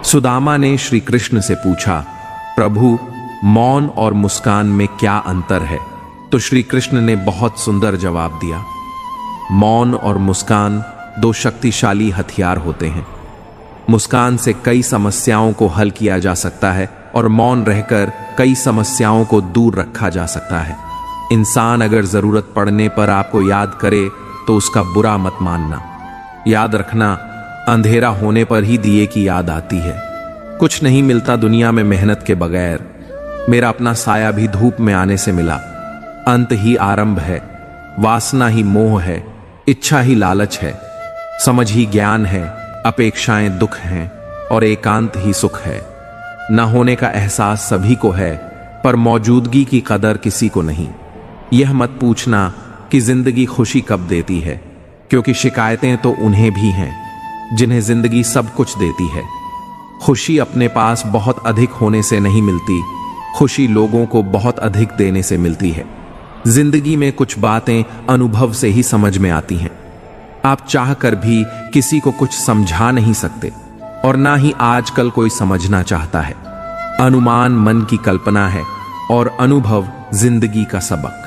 सुदामा ने श्री कृष्ण से पूछा, प्रभु, मौन और मुस्कान में क्या अंतर है? तो श्री कृष्ण ने बहुत सुंदर जवाब दिया। मौन और मुस्कान दो शक्तिशाली हथियार होते हैं। मुस्कान से कई समस्याओं को हल किया जा सकता है और मौन रहकर कई समस्याओं को दूर रखा जा सकता है। इंसान अगर जरूरत पड़ने पर आपको याद करे तो उसका बुरा मत मानना। याद रखना, अंधेरा होने पर ही दिए की याद आती है। कुछ नहीं मिलता दुनिया में मेहनत के बगैर। मेरा अपना साया भी धूप में आने से मिला। अंत ही आरंभ है, वासना ही मोह है, इच्छा ही लालच है, समझ ही ज्ञान है, अपेक्षाएं दुख हैं और एकांत ही सुख है। न होने का एहसास सभी को है, पर मौजूदगी की कदर किसी को नहीं। यह मत पूछना कि जिंदगी खुशी कब देती है, क्योंकि शिकायतें तो उन्हें भी हैं जिन्हें जिंदगी सब कुछ देती है। खुशी अपने पास बहुत अधिक होने से नहीं मिलती, खुशी लोगों को बहुत अधिक देने से मिलती है। जिंदगी में कुछ बातें अनुभव से ही समझ में आती हैं। आप चाहकर भी किसी को कुछ समझा नहीं सकते और ना ही आजकल कोई समझना चाहता है। अनुमान मन की कल्पना है और अनुभव जिंदगी का सबक।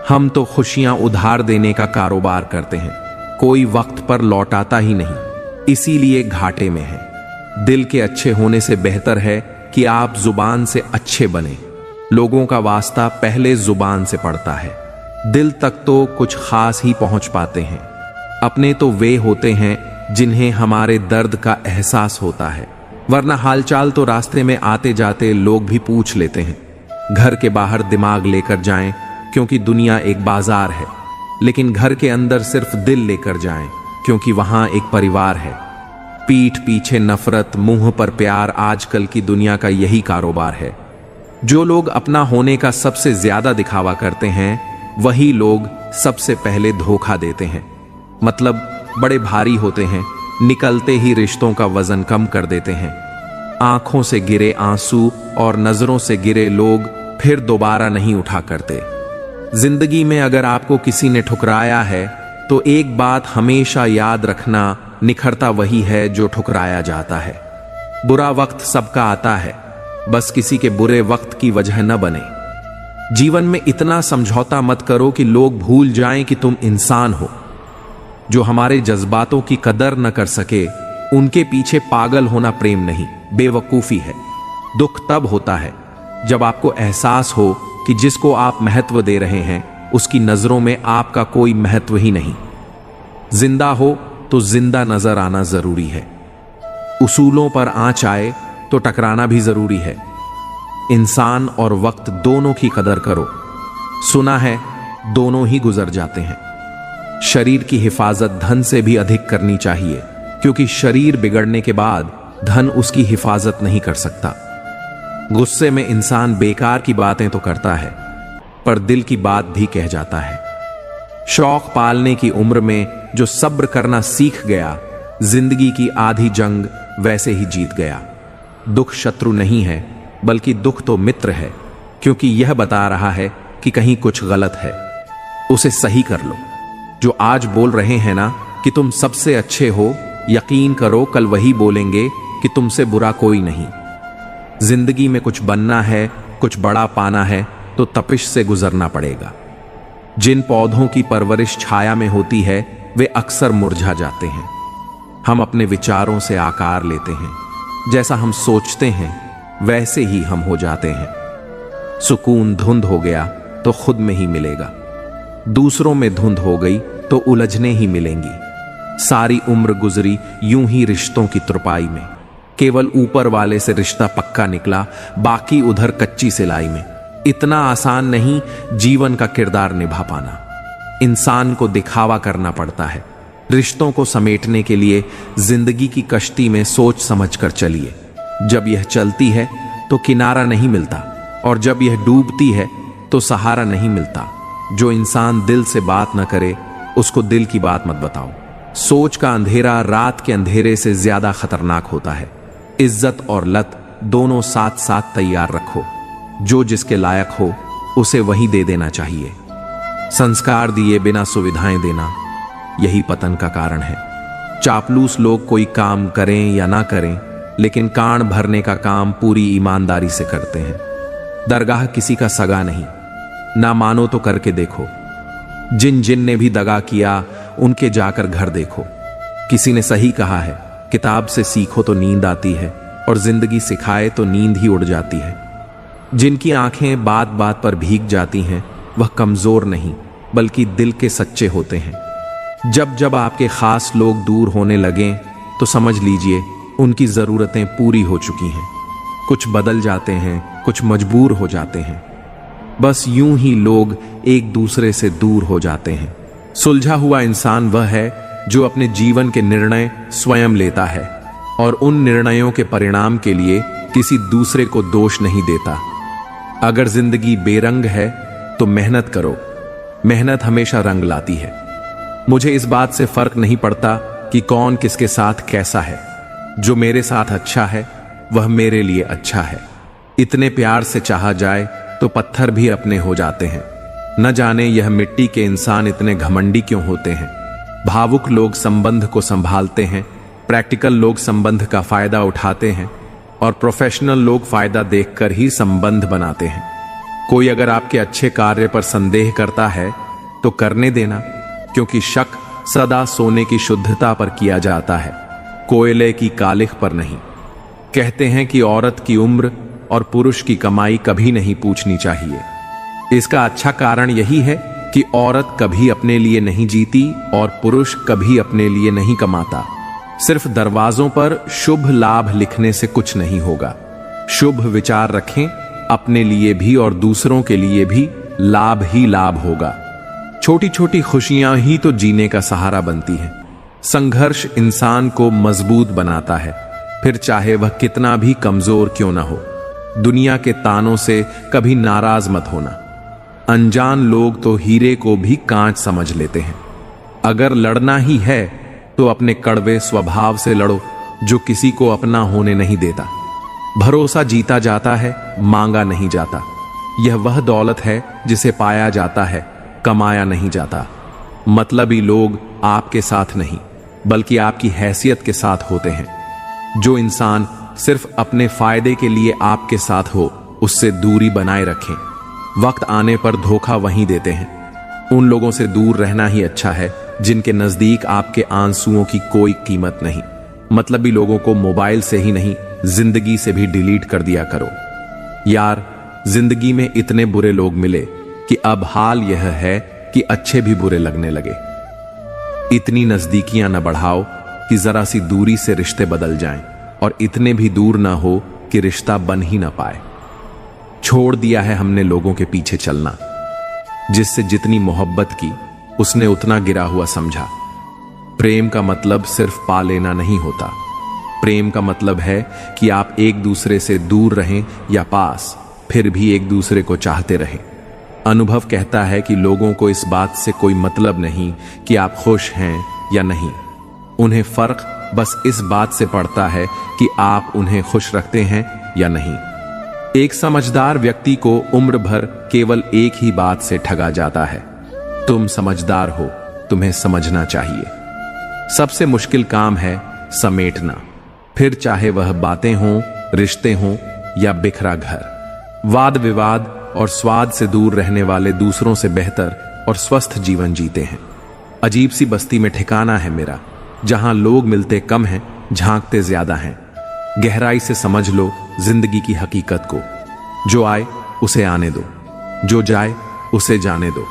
हम तो खुशियां उधार देने का कारोबार करते हैं, कोई वक्त पर लौटाता ही नहीं, इसीलिए घाटे में है। दिल के अच्छे होने से बेहतर है कि आप जुबान से अच्छे बने। लोगों का वास्ता पहले जुबान से पड़ता है। दिल तक तो कुछ खास ही पहुंच पाते हैं। अपने तो वे होते हैं जिन्हें हमारे दर्द का एहसास होता है, वरना हालचाल तो रास्ते में आते जाते लोग भी पूछ लेते हैं। घर के बाहर दिमाग लेकर जाएं, क्योंकि दुनिया एक बाजार है, लेकिन घर के अंदर सिर्फ दिल लेकर जाएं, क्योंकि वहां एक परिवार है। पीठ पीछे नफरत, मुंह पर प्यार, आजकल की दुनिया का यही कारोबार है। जो लोग अपना होने का सबसे ज्यादा दिखावा करते हैं, वही लोग सबसे पहले धोखा देते हैं। मतलब बड़े भारी होते हैं, निकलते ही रिश्तों का वजन कम कर देते हैं। आंखों से गिरे आंसू और नजरों से गिरे लोग फिर दोबारा नहीं उठा करते। जिंदगी में अगर आपको किसी ने ठुकराया है तो एक बात हमेशा याद रखना, निखरता वही है जो ठुकराया जाता है। बुरा वक्त सबका आता है, बस किसी के बुरे वक्त की वजह न बने। जीवन में इतना समझौता मत करो कि लोग भूल जाएं कि तुम इंसान हो। जो हमारे जज्बातों की कदर न कर सके, उनके पीछे पागल होना प्रेम नहीं, बेवकूफी है। दुख तब होता है जब आपको एहसास हो कि जिसको आप महत्व दे रहे हैं, उसकी नजरों में आपका कोई महत्व ही नहीं। जिंदा हो तो जिंदा नजर आना जरूरी है। उसूलों पर आंच आए तो टकराना भी जरूरी है। इंसान और वक्त दोनों की कदर करो। सुना है दोनों ही गुजर जाते हैं। शरीर की हिफाजत धन से भी अधिक करनी चाहिए, क्योंकि शरीर बिगड़ने के बाद धन उसकी हिफाजत नहीं कर सकता। गुस्से में इंसान बेकार की बातें तो करता है, पर दिल की बात भी कह जाता है। शौक पालने की उम्र में जो सब्र करना सीख गया, जिंदगी की आधी जंग वैसे ही जीत गया। दुख शत्रु नहीं है, बल्कि दुख तो मित्र है, क्योंकि यह बता रहा है कि कहीं कुछ गलत है। उसे सही कर लो। जो आज बोल रहे हैं ना कि तुम सबसे अच्छे हो, यकीन करो कल वही बोलेंगे कि तुमसे बुरा कोई नहीं। जिंदगी में कुछ बनना है, कुछ बड़ा पाना है, तो तपिश से गुजरना पड़ेगा। जिन पौधों की परवरिश छाया में होती है, वे अक्सर मुरझा जाते हैं। हम अपने विचारों से आकार लेते हैं। जैसा हम सोचते हैं वैसे ही हम हो जाते हैं। सुकून धुंध हो गया तो खुद में ही मिलेगा। दूसरों में धुंध हो गई तो उलझने ही मिलेंगी। सारी उम्र गुजरी यूं ही रिश्तों की तुरपाई में। केवल ऊपर वाले से रिश्ता पक्का निकला, बाकी उधर कच्ची सिलाई में। इतना आसान नहीं जीवन का किरदार निभा पाना। इंसान को दिखावा करना पड़ता है। रिश्तों को समेटने के लिए जिंदगी की कश्ती में सोच समझकर चलिए। जब यह चलती है तो किनारा नहीं मिलता, और जब यह डूबती है तो सहारा नहीं मिलता। जो इंसान दिल से बात न करे, उसको दिल की बात मत बताओ। सोच का अंधेरा रात के अंधेरे से ज्यादा खतरनाक होता है। इज्जत और लत दोनों साथ साथ तैयार रखो। जो जिसके लायक हो उसे वही दे देना चाहिए। संस्कार दिए बिना सुविधाएं देना, यही पतन का कारण है। चापलूस लोग कोई काम करें या ना करें, लेकिन कान भरने का काम पूरी ईमानदारी से करते हैं। दरगाह किसी का सगा नहीं, ना मानो तो करके देखो। जिन जिन ने भी दगा किया उनके जाकर घर देखो। किसी ने सही कहा है, किताब से सीखो तो नींद आती है और जिंदगी सिखाए तो नींद ही उड़ जाती है। जिनकी आंखें बात बात पर भीग जाती हैं वह कमजोर नहीं बल्कि दिल के सच्चे होते हैं। जब जब आपके खास लोग दूर होने लगें तो समझ लीजिए उनकी जरूरतें पूरी हो चुकी हैं। कुछ बदल जाते हैं, कुछ मजबूर हो जाते हैं। बस यूं ही लोग एक दूसरे से दूर हो जाते हैं। सुलझा हुआ इंसान वह है जो अपने जीवन के निर्णय स्वयं लेता है और उन निर्णयों के परिणाम के लिए किसी दूसरे को दोष नहीं देता। अगर जिंदगी बेरंग है तो मेहनत करो, मेहनत हमेशा रंग लाती है। मुझे इस बात से फर्क नहीं पड़ता कि कौन किसके साथ कैसा है। जो मेरे साथ अच्छा है वह मेरे लिए अच्छा है। इतने प्यार से चाहा जाए तो पत्थर भी अपने हो जाते हैं। न जाने यह मिट्टी के इंसान इतने घमंडी क्यों होते हैं। भावुक लोग संबंध को संभालते हैं, प्रैक्टिकल लोग संबंध का फायदा उठाते हैं और प्रोफेशनल लोग फायदा देखकर ही संबंध बनाते हैं। कोई अगर आपके अच्छे कार्य पर संदेह करता है तो करने देना, क्योंकि शक सदा सोने की शुद्धता पर किया जाता है, कोयले की कालिख पर नहीं। कहते हैं कि औरत की उम्र और पुरुष की कमाई कभी नहीं पूछनी चाहिए। इसका अच्छा कारण यही है कि औरत कभी अपने लिए नहीं जीती और पुरुष कभी अपने लिए नहीं कमाता। सिर्फ दरवाजों पर शुभ लाभ लिखने से कुछ नहीं होगा। शुभ विचार रखें, अपने लिए भी और दूसरों के लिए भी लाभ ही लाभ होगा। छोटी छोटी खुशियां ही तो जीने का सहारा बनती हैं। संघर्ष इंसान को मजबूत बनाता है, फिर चाहे वह कितना भी कमजोर क्यों ना हो। दुनिया के तानों से कभी नाराज मत होना। अनजान लोग तो हीरे को भी कांच समझ लेते हैं। अगर लड़ना ही है तो अपने कड़वे स्वभाव से लड़ो जो किसी को अपना होने नहीं देता। भरोसा जीता जाता है, मांगा नहीं जाता। यह वह दौलत है जिसे पाया जाता है, कमाया नहीं जाता। मतलबी लोग आपके साथ नहीं बल्कि आपकी हैसियत के साथ होते हैं। जो इंसान सिर्फ अपने फायदे के लिए आपके साथ हो उससे दूरी बनाए रखें। वक्त आने पर धोखा वहीं देते हैं। उन लोगों से दूर रहना ही अच्छा है जिनके नजदीक आपके आंसुओं की कोई कीमत नहीं। मतलबी लोगों को मोबाइल से ही नहीं जिंदगी से भी डिलीट कर दिया करो। यार, जिंदगी में इतने बुरे लोग मिले कि अब हाल यह है कि अच्छे भी बुरे लगने लगे। इतनी नजदीकियां न बढ़ाओ कि जरा सी दूरी से रिश्ते बदल जाएं और इतने भी दूर ना हो कि रिश्ता बन ही ना पाए। छोड़ दिया है हमने लोगों के पीछे चलना। जिससे जितनी मोहब्बत की उसने उतना गिरा हुआ समझा। प्रेम का मतलब सिर्फ पा लेना नहीं होता। प्रेम का मतलब है कि आप एक दूसरे से दूर रहें या पास, फिर भी एक दूसरे को चाहते रहें। अनुभव कहता है कि लोगों को इस बात से कोई मतलब नहीं कि आप खुश हैं या नहीं। उन्हें फर्क बस इस बात से पड़ता है कि आप उन्हें खुश रखते हैं या नहीं। एक समझदार व्यक्ति को उम्र भर केवल एक ही बात से ठगा जाता है, तुम समझदार हो, तुम्हें समझना चाहिए। सबसे मुश्किल काम है समेटना, फिर चाहे वह बातें हों, रिश्ते हों या बिखरा घर। वाद विवाद और स्वाद से दूर रहने वाले दूसरों से बेहतर और स्वस्थ जीवन जीते हैं। अजीब सी बस्ती में ठिकाना है मेरा, जहां लोग मिलते कम हैं, झांकते ज्यादा हैं। गहराई से समझ लो जिंदगी की हकीकत को। जो आए उसे आने दो, जो जाए उसे जाने दो।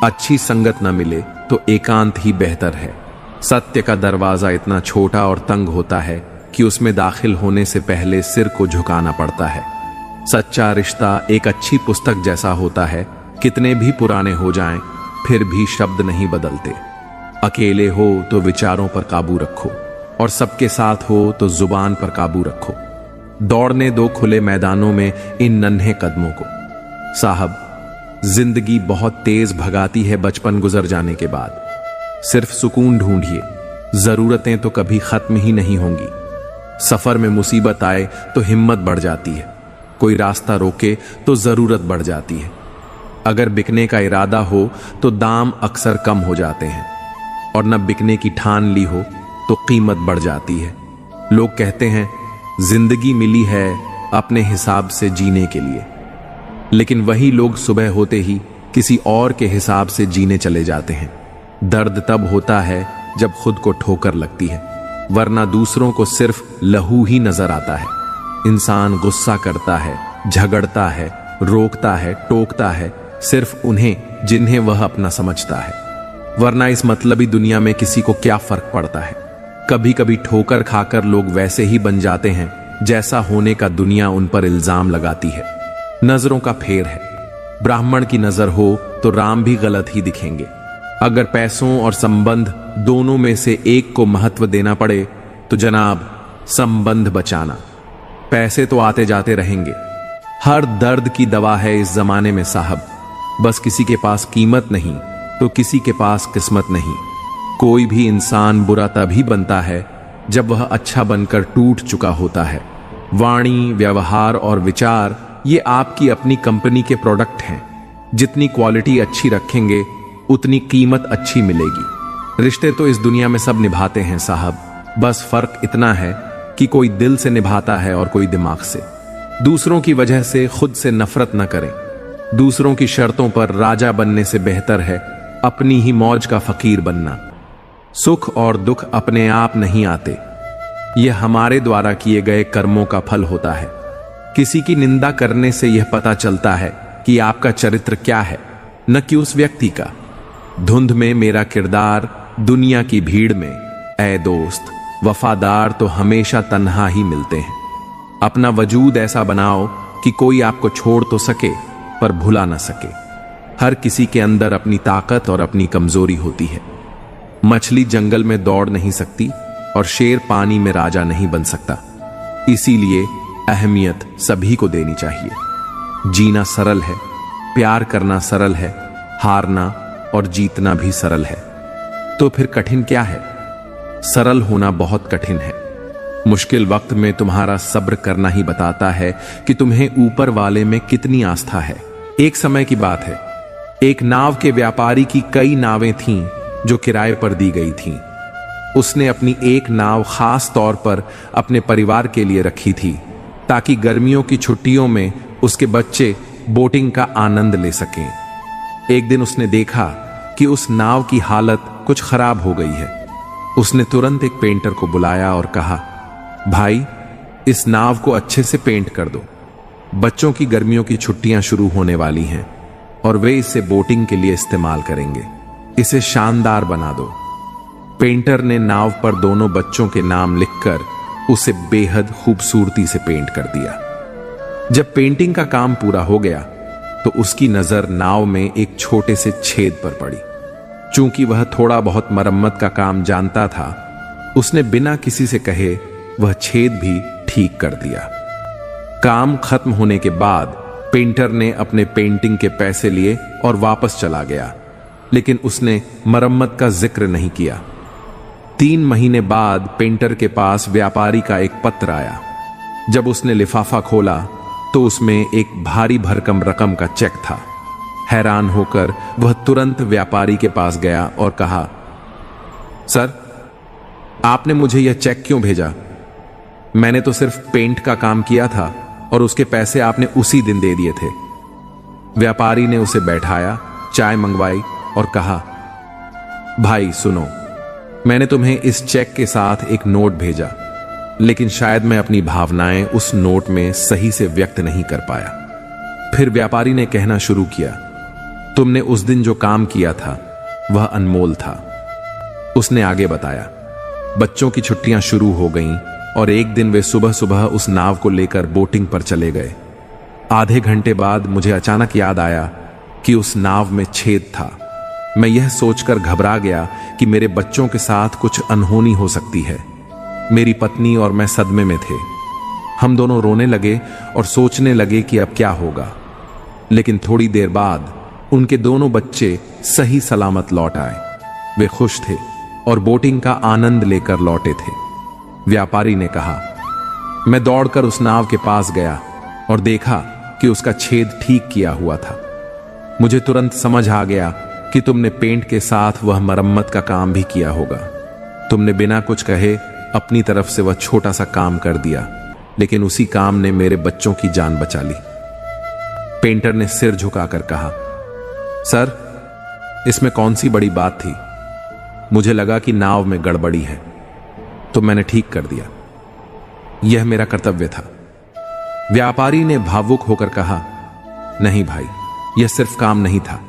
अच्छी संगत न मिले तो एकांत ही बेहतर है। सत्य का दरवाजा इतना छोटा और तंग होता है कि उसमें दाखिल होने से पहले सिर को झुकाना पड़ता है। सच्चा रिश्ता एक अच्छी पुस्तक जैसा होता है, कितने भी पुराने हो जाएं, फिर भी शब्द नहीं बदलते। अकेले हो तो विचारों पर काबू रखो और सबके साथ हो तो जुबान पर काबू रखो। दौड़ने दो खुले मैदानों में इन नन्हे कदमों को। साहब, जिंदगी बहुत तेज भगाती है बचपन गुजर जाने के बाद। सिर्फ सुकून ढूंढिए, जरूरतें तो कभी खत्म ही नहीं होंगी। सफर में मुसीबत आए तो हिम्मत बढ़ जाती है, कोई रास्ता रोके तो जरूरत बढ़ जाती है। अगर बिकने का इरादा हो तो दाम अक्सर कम हो जाते हैं और न बिकने की ठान ली हो तो कीमत बढ़ जाती है। लोग कहते हैं जिंदगी मिली है अपने हिसाब से जीने के लिए, लेकिन वही लोग सुबह होते ही किसी और के हिसाब से जीने चले जाते हैं। दर्द तब होता है जब खुद को ठोकर लगती है, वरना दूसरों को सिर्फ लहू ही नजर आता है। इंसान गुस्सा करता है, झगड़ता है, रोकता है, टोकता है सिर्फ उन्हें जिन्हें वह अपना समझता है, वरना इस मतलबी दुनिया में किसी को क्या फर्क पड़ता है। कभी कभी ठोकर खाकर लोग वैसे ही बन जाते हैं जैसा होने का दुनिया उन पर इल्जाम लगाती है। नजरों का फेर है, ब्राह्मण की नजर हो तो राम भी गलत ही दिखेंगे। अगर पैसों और संबंध दोनों में से एक को महत्व देना पड़े तो जनाब संबंध बचाना। पैसे तो आते जाते रहेंगे, हर दर्द की दवा है इस जमाने में साहब। बस किसी के पास कीमत नहीं तो किसी के पास किस्मत नहीं। कोई भी इंसान बुरा तभी बनता है जब वह अच्छा बनकर टूट चुका होता है। वाणी, व्यवहार और विचार ये आपकी अपनी कंपनी के प्रोडक्ट हैं। जितनी क्वालिटी अच्छी रखेंगे उतनी कीमत अच्छी मिलेगी। रिश्ते तो इस दुनिया में सब निभाते हैं साहब, बस फर्क इतना है कि कोई दिल से निभाता है और कोई दिमाग से। दूसरों की वजह से खुद से नफरत न करें। दूसरों की शर्तों पर राजा बनने से बेहतर है अपनी ही मौज का फकीर बनना। सुख और दुख अपने आप नहीं आते, यह हमारे द्वारा किए गए कर्मों का फल होता है। किसी की निंदा करने से यह पता चलता है कि आपका चरित्र क्या है, न कि उस व्यक्ति का। धुंध में मेरा किरदार, दुनिया की भीड़ में ऐ दोस्त वफादार तो हमेशा तन्हा ही मिलते हैं। अपना वजूद ऐसा बनाओ कि कोई आपको छोड़ तो सके पर भुला ना सके। हर किसी के अंदर अपनी ताकत और अपनी कमजोरी होती है। मछली जंगल में दौड़ नहीं सकती और शेर पानी में राजा नहीं बन सकता। इसीलिए अहमियत सभी को देनी चाहिए। जीना सरल है, प्यार करना सरल है, हारना और जीतना भी सरल है। तो फिर कठिन क्या है? सरल होना बहुत कठिन है। मुश्किल वक्त में तुम्हारा सब्र करना ही बताता है कि तुम्हें ऊपर वाले में कितनी आस्था है। एक समय की बात है, एक नाव के व्यापारी की कई नावें थीं जो किराए पर दी गई थीं। उसने अपनी एक नाव खास तौर पर अपने परिवार के लिए रखी थी ताकि गर्मियों की छुट्टियों में उसके बच्चे बोटिंग का आनंद ले सकें। एक दिन उसने देखा कि उस नाव की हालत कुछ खराब हो गई है। उसने तुरंत एक पेंटर को बुलाया और कहा, भाई इस नाव को अच्छे से पेंट कर दो। बच्चों की गर्मियों की छुट्टियां शुरू होने वाली हैं और वे इसे बोटिंग के लिए इस्तेमाल करेंगे। इसे शानदार बना दो। पेंटर ने नाव पर दोनों बच्चों के नाम लिखकर उसे बेहद खूबसूरती से पेंट कर दिया। जब पेंटिंग का काम पूरा हो गया तो उसकी नजर नाव में एक छोटे से छेद पर पड़ी। चूंकि वह थोड़ा बहुत मरम्मत का काम जानता था, उसने बिना किसी से कहे वह छेद भी ठीक कर दिया। काम खत्म होने के बाद पेंटर ने अपने पेंटिंग के पैसे लिए और वापस चला गया, लेकिन उसने मरम्मत का जिक्र नहीं किया। 3 महीने बाद पेंटर के पास व्यापारी का एक पत्र आया। जब उसने लिफाफा खोला तो उसमें एक भारी भरकम रकम का चेक था। हैरान होकर वह तुरंत व्यापारी के पास गया और कहा, सर, आपने मुझे यह चेक क्यों भेजा? मैंने तो सिर्फ पेंट का काम किया था और उसके पैसे आपने उसी दिन दे दिए थे। व्यापारी ने उसे बैठाया, चाय मंगवाई और कहा, भाई सुनो, मैंने तुम्हें इस चेक के साथ एक नोट भेजा, लेकिन शायद मैं अपनी भावनाएं उस नोट में सही से व्यक्त नहीं कर पाया। फिर व्यापारी ने कहना शुरू किया, तुमने उस दिन जो काम किया था वह अनमोल था। उसने आगे बताया, बच्चों की छुट्टियां शुरू हो गईं और एक दिन वे सुबह सुबह उस नाव को लेकर बोटिंग पर चले गए। आधे घंटे बाद मुझे अचानक याद आया कि उस नाव में छेद था। मैं यह सोचकर घबरा गया कि मेरे बच्चों के साथ कुछ अनहोनी हो सकती है। मेरी पत्नी और मैं सदमे में थे। हम दोनों रोने लगे और सोचने लगे कि अब क्या होगा। लेकिन थोड़ी देर बाद उनके दोनों बच्चे सही सलामत लौट आए। वे खुश थे और बोटिंग का आनंद लेकर लौटे थे। व्यापारी ने कहा, मैं दौड़कर उस नाव के पास गया और देखा कि उसका छेद ठीक किया हुआ था। मुझे तुरंत समझ आ गया कि तुमने पेंट के साथ वह मरम्मत का काम भी किया होगा। तुमने बिना कुछ कहे अपनी तरफ से वह छोटा सा काम कर दिया। लेकिन उसी काम ने मेरे बच्चों की जान बचा ली। पेंटर ने सिर झुकाकर कहा, सर, इसमें कौन सी बड़ी बात थी? मुझे लगा कि नाव में गड़बड़ी है, तो मैंने ठीक कर दिया। यह मेरा कर्तव्य था। व्यापारी ने भावुक होकर कहा, नहीं भाई, यह सिर्फ काम नहीं था।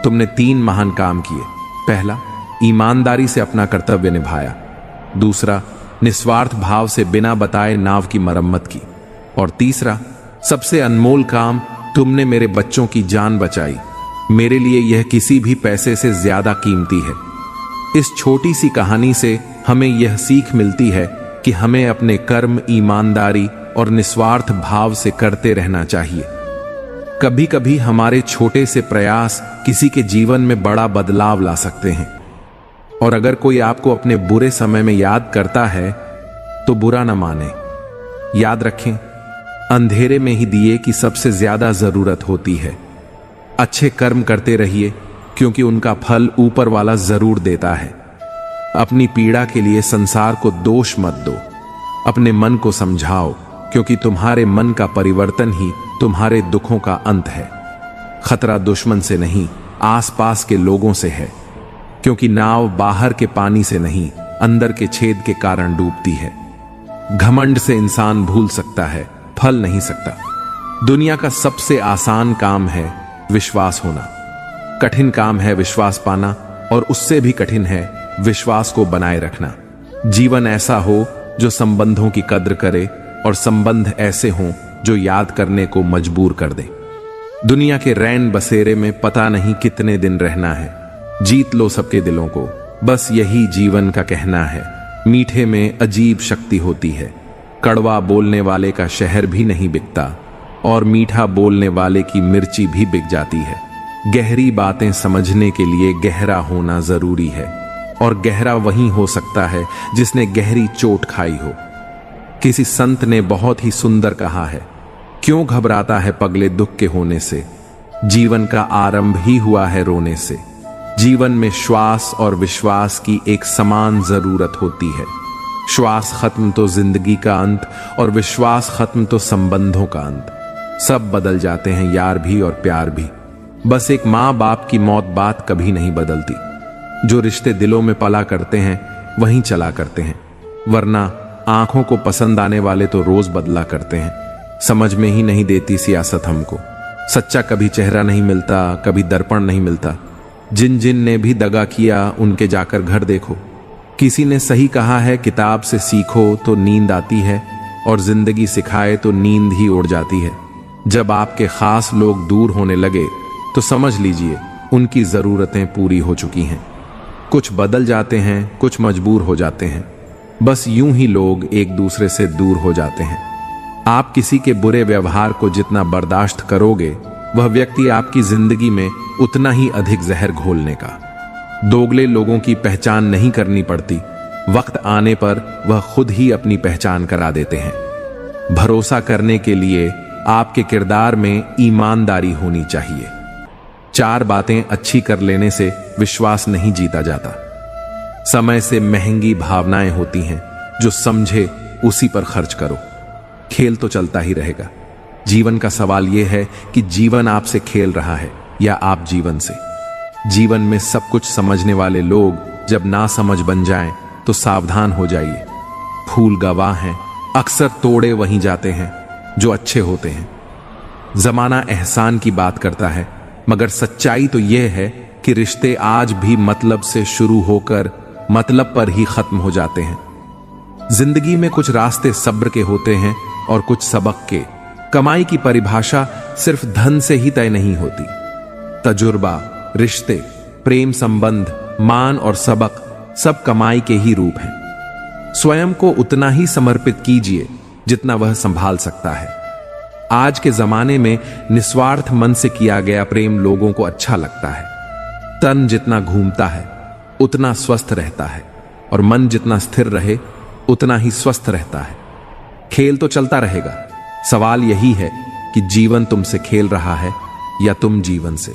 तुमने 3 महान काम किए। पहला, ईमानदारी से अपना कर्तव्य निभाया। दूसरा, निस्वार्थ भाव से बिना बताए नाव की मरम्मत की। और तीसरा, सबसे अनमोल काम, तुमने मेरे बच्चों की जान बचाई। मेरे लिए यह किसी भी पैसे से ज्यादा कीमती है। इस छोटी सी कहानी से हमें यह सीख मिलती है कि हमें अपने कर्म ईमानदारी और निस्वार्थ भाव से करते रहना चाहिए। कभी कभी हमारे छोटे से प्रयास किसी के जीवन में बड़ा बदलाव ला सकते हैं। और अगर कोई आपको अपने बुरे समय में याद करता है तो बुरा न माने। याद रखें, अंधेरे में ही दिए की सबसे ज्यादा जरूरत होती है। अच्छे कर्म करते रहिए, क्योंकि उनका फल ऊपर वाला जरूर देता है। अपनी पीड़ा के लिए संसार को दोष मत दो। अपने मन को समझाओ, क्योंकि तुम्हारे मन का परिवर्तन ही तुम्हारे दुखों का अंत है। खतरा दुश्मन से नहीं, आसपास के लोगों से है, क्योंकि नाव बाहर के पानी से नहीं, अंदर के छेद के कारण डूबती है। घमंड से इंसान भूल सकता है, फल नहीं सकता। दुनिया का सबसे आसान काम है विश्वास होना। कठिन काम है विश्वास पाना, और उससे भी कठिन है विश्वास को बनाए रखना। जीवन ऐसा हो जो संबंधों की कद्र करे, और संबंध ऐसे हों जो याद करने को मजबूर कर दे। दुनिया के रैन बसेरे में पता नहीं कितने दिन रहना है। जीत लो सबके दिलों को, बस यही जीवन का कहना है। मीठे में अजीब शक्ति होती है। कड़वा बोलने वाले का शहर भी नहीं बिकता, और मीठा बोलने वाले की मिर्ची भी बिक जाती है। गहरी बातें समझने के लिए गहरा होना जरूरी है, और गहरा वही हो सकता है जिसने गहरी चोट खाई हो। किसी संत ने बहुत ही सुंदर कहा है, क्यों घबराता है पगले दुख के होने से? जीवन का आरंभ ही हुआ है रोने से। जीवन में श्वास और विश्वास की एक समान जरूरत होती है। श्वास खत्म तो जिंदगी का अंत, और विश्वास खत्म तो संबंधों का अंत। सब बदल जाते हैं, यार भी और प्यार भी। बस एक माँ बाप की मौत बात कभी नहीं बदलती। जो रिश्ते दिलों में पला करते हैं वहीं चला करते हैं, वरना आंखों को पसंद आने वाले तो रोज बदला करते हैं। समझ में ही नहीं देती सियासत हमको। सच्चा कभी चेहरा नहीं मिलता, कभी दर्पण नहीं मिलता। जिन जिन ने भी दगा किया उनके जाकर घर देखो। किसी ने सही कहा है, किताब से सीखो तो नींद आती है, और जिंदगी सिखाए तो नींद ही उड़ जाती है। जब आपके खास लोग दूर होने लगे तो समझ लीजिए उनकी जरूरतें पूरी हो चुकी हैं। कुछ बदल जाते हैं, कुछ मजबूर हो जाते हैं। बस यूं ही लोग एक दूसरे से दूर हो जाते हैं। आप किसी के बुरे व्यवहार को जितना बर्दाश्त करोगे, वह व्यक्ति आपकी जिंदगी में उतना ही अधिक जहर घोलने का। दोगले लोगों की पहचान नहीं करनी पड़ती, वक्त आने पर वह खुद ही अपनी पहचान करा देते हैं। भरोसा करने के लिए आपके किरदार में ईमानदारी होनी चाहिए। 4 बातें अच्छी कर लेने से विश्वास नहीं जीता जाता। समय से महंगी भावनाएं होती हैं, जो समझे उसी पर खर्च करो। खेल तो चलता ही रहेगा। जीवन का सवाल यह है कि जीवन आपसे खेल रहा है या आप जीवन से। जीवन में सब कुछ समझने वाले लोग जब ना समझ बन जाएं तो सावधान हो जाइए। फूल गवाह हैं, अक्सर तोड़े वहीं जाते हैं जो अच्छे होते हैं। जमाना एहसान की बात करता है, मगर सच्चाई तो यह है कि रिश्ते आज भी मतलब से शुरू होकर मतलब पर ही खत्म हो जाते हैं। जिंदगी में कुछ रास्ते सब्र के होते हैं और कुछ सबक के। कमाई की परिभाषा सिर्फ धन से ही तय नहीं होती। तजुर्बा, रिश्ते, प्रेम संबंध, मान और सबक सब कमाई के ही रूप हैं। स्वयं को उतना ही समर्पित कीजिए जितना वह संभाल सकता है। आज के जमाने में निस्वार्थ मन से किया गया प्रेम लोगों को अच्छा लगता है। तन जितना घूमता है उतना स्वस्थ रहता है, और मन जितना स्थिर रहे उतना ही स्वस्थ रहता है। खेल तो चलता रहेगा। सवाल यही है कि जीवन तुमसे खेल रहा है या तुम जीवन से।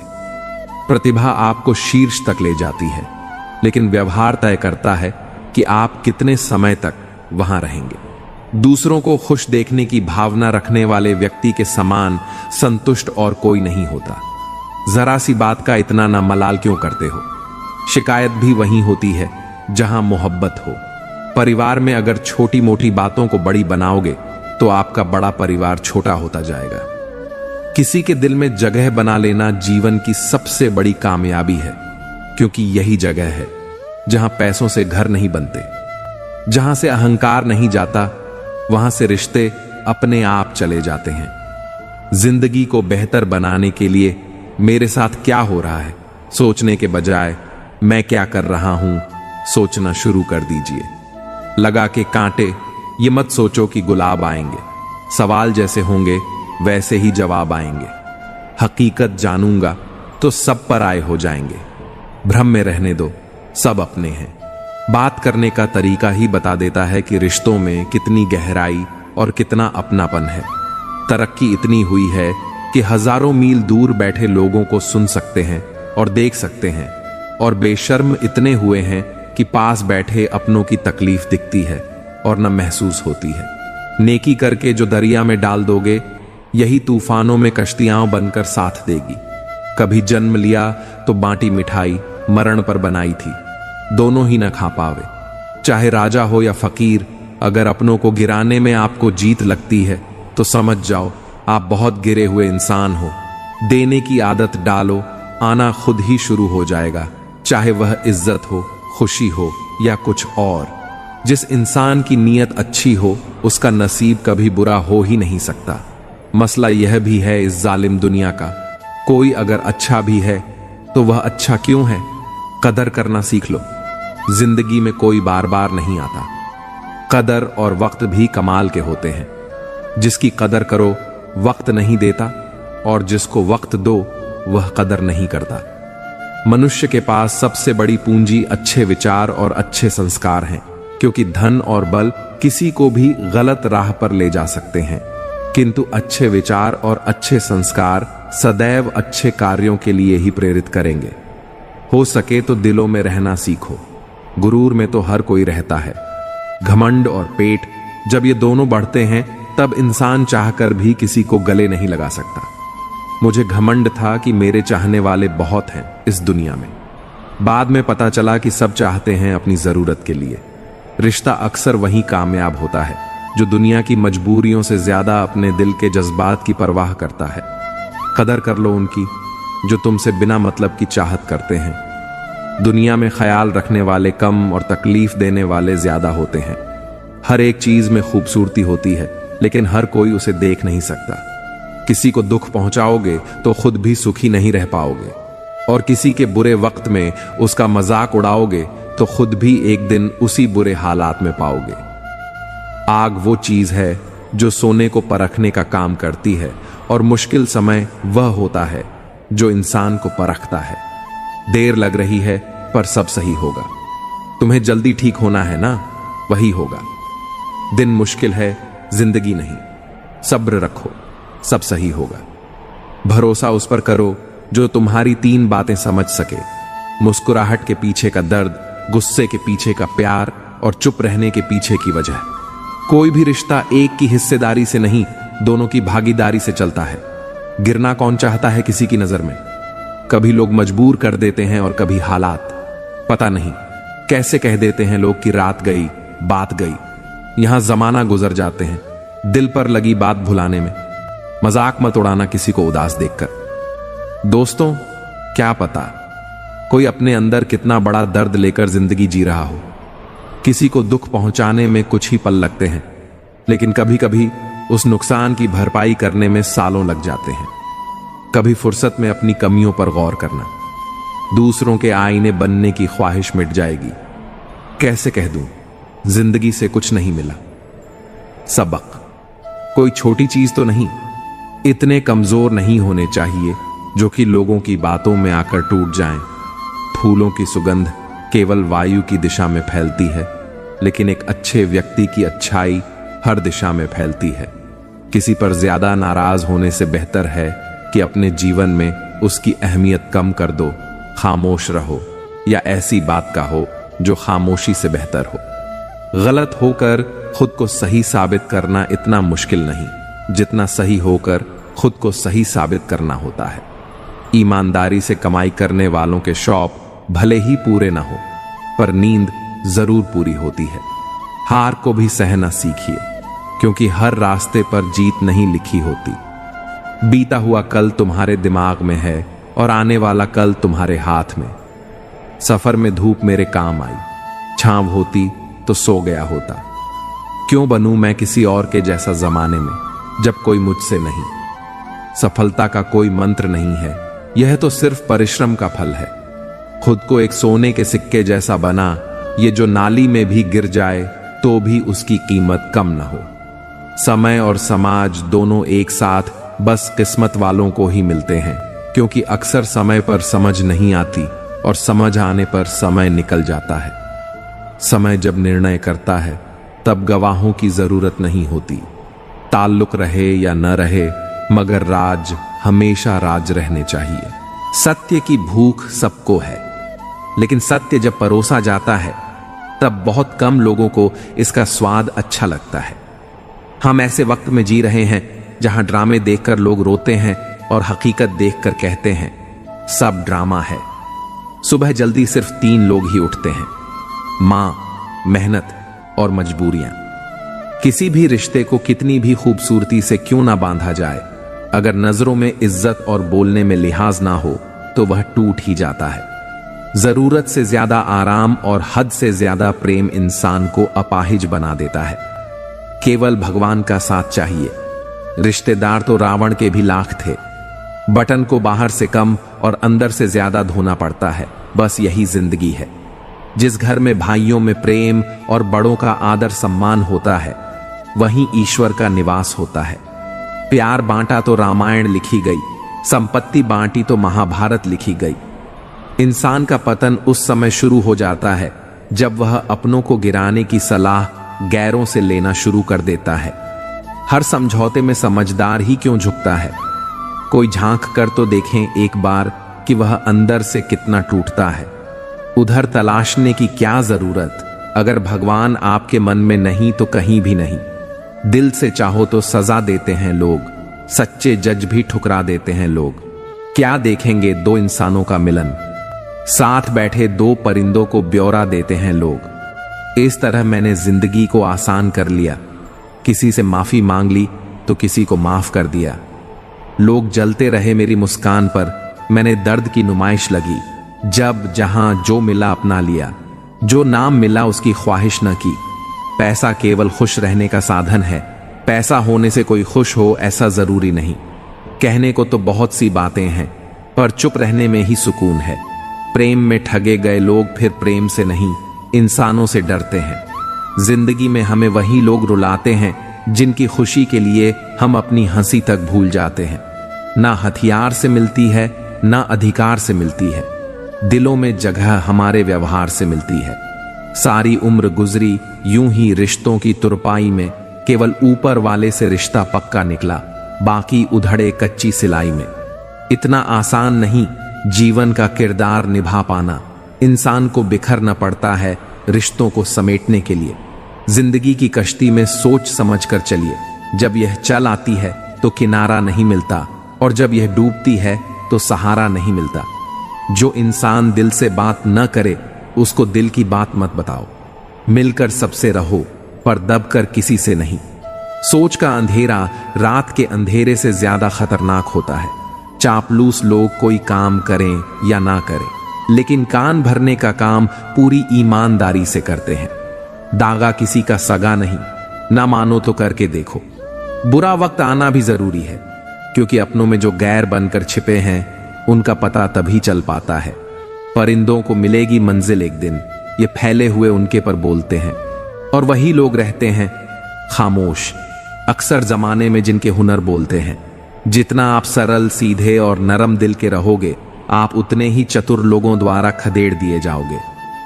प्रतिभा आपको शीर्ष तक ले जाती है, लेकिन व्यवहार तय करता है कि आप कितने समय तक वहां रहेंगे। दूसरों को खुश देखने की भावना रखने वाले व्यक्ति के समान संतुष्ट और कोई नहीं होता। जरा सी बात का इतना ना मलाल क्यों करते हो? शिकायत भी वहीं होती है जहां मोहब्बत हो। परिवार में अगर छोटी मोटी बातों को बड़ी बनाओगे तो आपका बड़ा परिवार छोटा होता जाएगा। किसी के दिल में जगह बना लेना जीवन की सबसे बड़ी कामयाबी है, क्योंकि यही जगह है जहां पैसों से घर नहीं बनते, जहां से अहंकार नहीं जाता, वहां से रिश्ते अपने आप चले जाते हैं। जिंदगी को बेहतर बनाने के लिए मेरे साथ क्या हो रहा है सोचने के बजाय मैं क्या कर रहा हूं सोचना शुरू कर दीजिए। लगा के कांटे ये मत सोचो कि गुलाब आएंगे। सवाल जैसे होंगे वैसे ही जवाब आएंगे। हकीकत जानूंगा तो सब पर आए हो जाएंगे। भ्रम में रहने दो, सब अपने हैं। बात करने का तरीका ही बता देता है कि रिश्तों में कितनी गहराई और कितना अपनापन है। तरक्की इतनी हुई है कि हजारों मील दूर बैठे लोगों को सुन सकते हैं और देख सकते हैं, और बेशर्म इतने हुए हैं कि पास बैठे अपनों की तकलीफ दिखती है और न महसूस होती है। नेकी करके जो दरिया में डाल दोगे, यही तूफानों में कश्तियां बनकर साथ देगी। कभी जन्म लिया तो बांटी मिठाई मरण पर बनाई थी, दोनों ही न खा पावे। चाहे राजा हो या फकीर, अगर अपनों को गिराने में आपको जीत लगती है तो समझ जाओ आप बहुत गिरे हुए इंसान हो। देने की आदत डालो, आना खुद ही शुरू हो जाएगा, चाहे वह इज्जत हो, खुशी हो या कुछ और। जिस इंसान की नीयत अच्छी हो उसका नसीब कभी बुरा हो ही नहीं सकता। मसला यह भी है इस जालिम दुनिया का, कोई अगर अच्छा भी है तो वह अच्छा क्यों है? कदर करना सीख लो। जिंदगी में कोई बार बार नहीं आता। कदर और वक्त भी कमाल के होते हैं। जिसकी कदर करो वक्त नहीं देता, और जिसको वक्त दो वह कदर नहीं करता। मनुष्य के पास सबसे बड़ी पूंजी अच्छे विचार और अच्छे संस्कार हैं, क्योंकि धन और बल किसी को भी गलत राह पर ले जा सकते हैं, किंतु अच्छे विचार और अच्छे संस्कार सदैव अच्छे कार्यों के लिए ही प्रेरित करेंगे। हो सके तो दिलों में रहना सीखो। गुरूर में तो हर कोई रहता है। घमंड और पेट जब ये दोनों बढ़ते हैं तब इंसान चाहकर भी किसी को गले नहीं लगा सकता। मुझे घमंड था कि मेरे चाहने वाले बहुत हैं इस दुनिया में। बाद में पता चला कि सब चाहते हैं अपनी जरूरत के लिए। रिश्ता अक्सर वहीं कामयाब होता है जो दुनिया की मजबूरियों से ज्यादा अपने दिल के जज्बात की परवाह करता है। कदर कर लो उनकी जो तुमसे बिना मतलब की चाहत करते हैं। दुनिया में ख्याल रखने वाले कम और तकलीफ देने वाले ज्यादा होते हैं। हर एक चीज में खूबसूरती होती है, लेकिन हर कोई उसे देख नहीं सकता। किसी को दुख पहुंचाओगे तो खुद भी सुखी नहीं रह पाओगे, और किसी के बुरे वक्त में उसका मजाक उड़ाओगे तो खुद भी एक दिन उसी बुरे हालात में पाओगे। आग वो चीज है जो सोने को परखने का काम करती है, और मुश्किल समय वह होता है जो इंसान को परखता है। देर लग रही है पर सब सही होगा। तुम्हें जल्दी ठीक होना है ना, वही होगा। दिन मुश्किल है, जिंदगी नहीं। सब्र रखो, सब सही होगा। भरोसा उस पर करो जो तुम्हारी 3 बातें समझ सके। मुस्कुराहट के पीछे का दर्द, गुस्से के पीछे का प्यार और चुप रहने के पीछे की वजह। कोई भी रिश्ता एक की हिस्सेदारी से नहीं, दोनों की भागीदारी से चलता है। गिरना कौन चाहता है किसी की नजर में? कभी लोग मजबूर कर देते हैं और कभी हालात। पता नहीं कैसे कह देते हैं लोग कि रात गई बात गई। यहां जमाना गुजर जाते हैं दिल पर लगी बात भुलाने में। मजाक मत उड़ाना किसी को उदास देखकर। दोस्तों, क्या पता कोई अपने अंदर कितना बड़ा दर्द लेकर जिंदगी जी रहा हो। किसी को दुख पहुंचाने में कुछ ही पल लगते हैं, लेकिन कभी कभी उस नुकसान की भरपाई करने में सालों लग जाते हैं। कभी फुर्सत में अपनी कमियों पर गौर करना। दूसरों के आईने बनने की ख्वाहिश मिट जाएगी। कैसे कह दूं, जिंदगी से कुछ नहीं मिला। सबक कोई छोटी चीज तो नहीं। इतने कमजोर नहीं होने चाहिए जो कि लोगों की बातों में आकर टूट जाएं। फूलों की सुगंध केवल वायु की दिशा में फैलती है, लेकिन एक अच्छे व्यक्ति की अच्छाई हर दिशा में फैलती है। किसी पर ज्यादा नाराज होने से बेहतर है कि अपने जीवन में उसकी अहमियत कम कर दो। खामोश रहो या ऐसी बात का हो जो खामोशी से बेहतर हो। गलत होकर खुद को सही साबित करना इतना मुश्किल नहीं जितना सही होकर खुद को सही साबित करना होता है। ईमानदारी से कमाई करने वालों के शौक भले ही पूरे ना हो, पर नींद जरूर पूरी होती है। हार को भी सहना सीखिए, क्योंकि हर रास्ते पर जीत नहीं लिखी होती। बीता हुआ कल तुम्हारे दिमाग में है और आने वाला कल तुम्हारे हाथ में। सफर में धूप मेरे काम आई, छांव होती तो सो गया होता। क्यों बनूं मैं किसी और के जैसा जमाने में, जब कोई मुझसे नहीं। सफलता का कोई मंत्र नहीं है, यह तो सिर्फ परिश्रम का फल है। खुद को एक सोने के सिक्के जैसा बना, ये जो नाली में भी गिर जाए तो भी उसकी कीमत कम न हो। समय और समाज दोनों एक साथ बस किस्मत वालों को ही मिलते हैं, क्योंकि अक्सर समय पर समझ नहीं आती और समझ आने पर समय निकल जाता है। समय जब निर्णय करता है तब गवाहों की जरूरत नहीं होती। ताल्लुक रहे या न रहे, मगर राज हमेशा राज रहने चाहिए। सत्य की भूख सबको है, लेकिन सत्य जब परोसा जाता है तब बहुत कम लोगों को इसका स्वाद अच्छा लगता है। हम ऐसे वक्त में जी रहे हैं जहां ड्रामे देखकर लोग रोते हैं और हकीकत देखकर कहते हैं सब ड्रामा है। सुबह जल्दी सिर्फ 3 लोग ही उठते हैं, मां, मेहनत और मजबूरियां। किसी भी रिश्ते को कितनी भी खूबसूरती से क्यों ना बांधा जाए, अगर नजरों में इज्जत और बोलने में लिहाज ना हो तो वह टूट ही जाता है। जरूरत से ज्यादा आराम और हद से ज्यादा प्रेम इंसान को अपाहिज बना देता है। केवल भगवान का साथ चाहिए। रिश्तेदार तो रावण के भी लाख थे। बटन को बाहर से कम और अंदर से ज्यादा धोना पड़ता है, बस यही जिंदगी है। जिस घर में भाइयों में प्रेम और बड़ों का आदर सम्मान होता है, वहीं ईश्वर का निवास होता है। प्यार बांटा तो रामायण लिखी गई, संपत्ति बांटी तो महाभारत लिखी गई। इंसान का पतन उस समय शुरू हो जाता है जब वह अपनों को गिराने की सलाह गैरों से लेना शुरू कर देता है। हर समझौते में समझदार ही क्यों झुकता है? कोई झांक कर तो देखें एक बार कि वह अंदर से कितना टूटता है। उधर तलाशने की क्या जरूरत? अगर भगवान आपके मन में नहीं तो कहीं भी नहीं। दिल से चाहो तो सजा देते हैं लोग, सच्चे जज भी ठुकरा देते हैं लोग। क्या देखेंगे 2 इंसानों का मिलन? साथ बैठे 2 परिंदों को ब्यौरा देते हैं लोग। इस तरह मैंने जिंदगी को आसान कर लिया। किसी से माफी मांग ली तो किसी को माफ कर दिया। लोग जलते रहे मेरी मुस्कान पर, मैंने दर्द की नुमाइश लगी। जब जहां जो मिला अपना लिया, जो नाम मिला उसकी ख्वाहिश न की। पैसा केवल खुश रहने का साधन है, पैसा होने से कोई खुश हो ऐसा जरूरी नहीं। कहने को तो बहुत सी बातें हैं, पर चुप रहने में ही सुकून है। प्रेम में ठगे गए लोग फिर प्रेम से नहीं, इंसानों से डरते हैं। जिंदगी में हमें वही लोग रुलाते हैं जिनकी खुशी के लिए हम अपनी हंसी तक भूल जाते हैं। ना हथियार से मिलती है, ना अधिकार से मिलती है। दिलों में जगह हमारे व्यवहार से मिलती है। सारी उम्र गुजरी यूं ही रिश्तों की तुरपाई में, केवल ऊपर वाले से रिश्ता पक्का निकला, बाकी उधड़े कच्ची सिलाई में। इतना आसान नहीं जीवन का किरदार निभा पाना। इंसान को बिखरना पड़ता है रिश्तों को समेटने के लिए। जिंदगी की कश्ती में सोच समझ कर चलिए। जब यह चल आती है तो किनारा नहीं मिलता, और जब यह डूबती है तो सहारा नहीं मिलता। जो इंसान दिल से बात न करे उसको दिल की बात मत बताओ। मिलकर सबसे रहो, पर दबकर किसी से नहीं। सोच का अंधेरा रात के अंधेरे से ज्यादा खतरनाक होता है। चापलूस लोग कोई काम करें या ना करें, लेकिन कान भरने का काम पूरी ईमानदारी से करते हैं। दागा किसी का सगा नहीं, ना मानो तो करके देखो। बुरा वक्त आना भी जरूरी है, क्योंकि अपनों में जो गैर बनकर छिपे हैं उनका पता तभी चल पाता है। परिंदों को मिलेगी मंजिल एक दिन, ये फैले हुए उनके पर बोलते हैं, और वही लोग रहते हैं खामोश, अक्सर जमाने में जिनके हुनर बोलते हैं। जितना आप सरल, सीधे और नरम दिल के रहोगे, आप उतने ही चतुर लोगों द्वारा खदेड़ दिए जाओगे।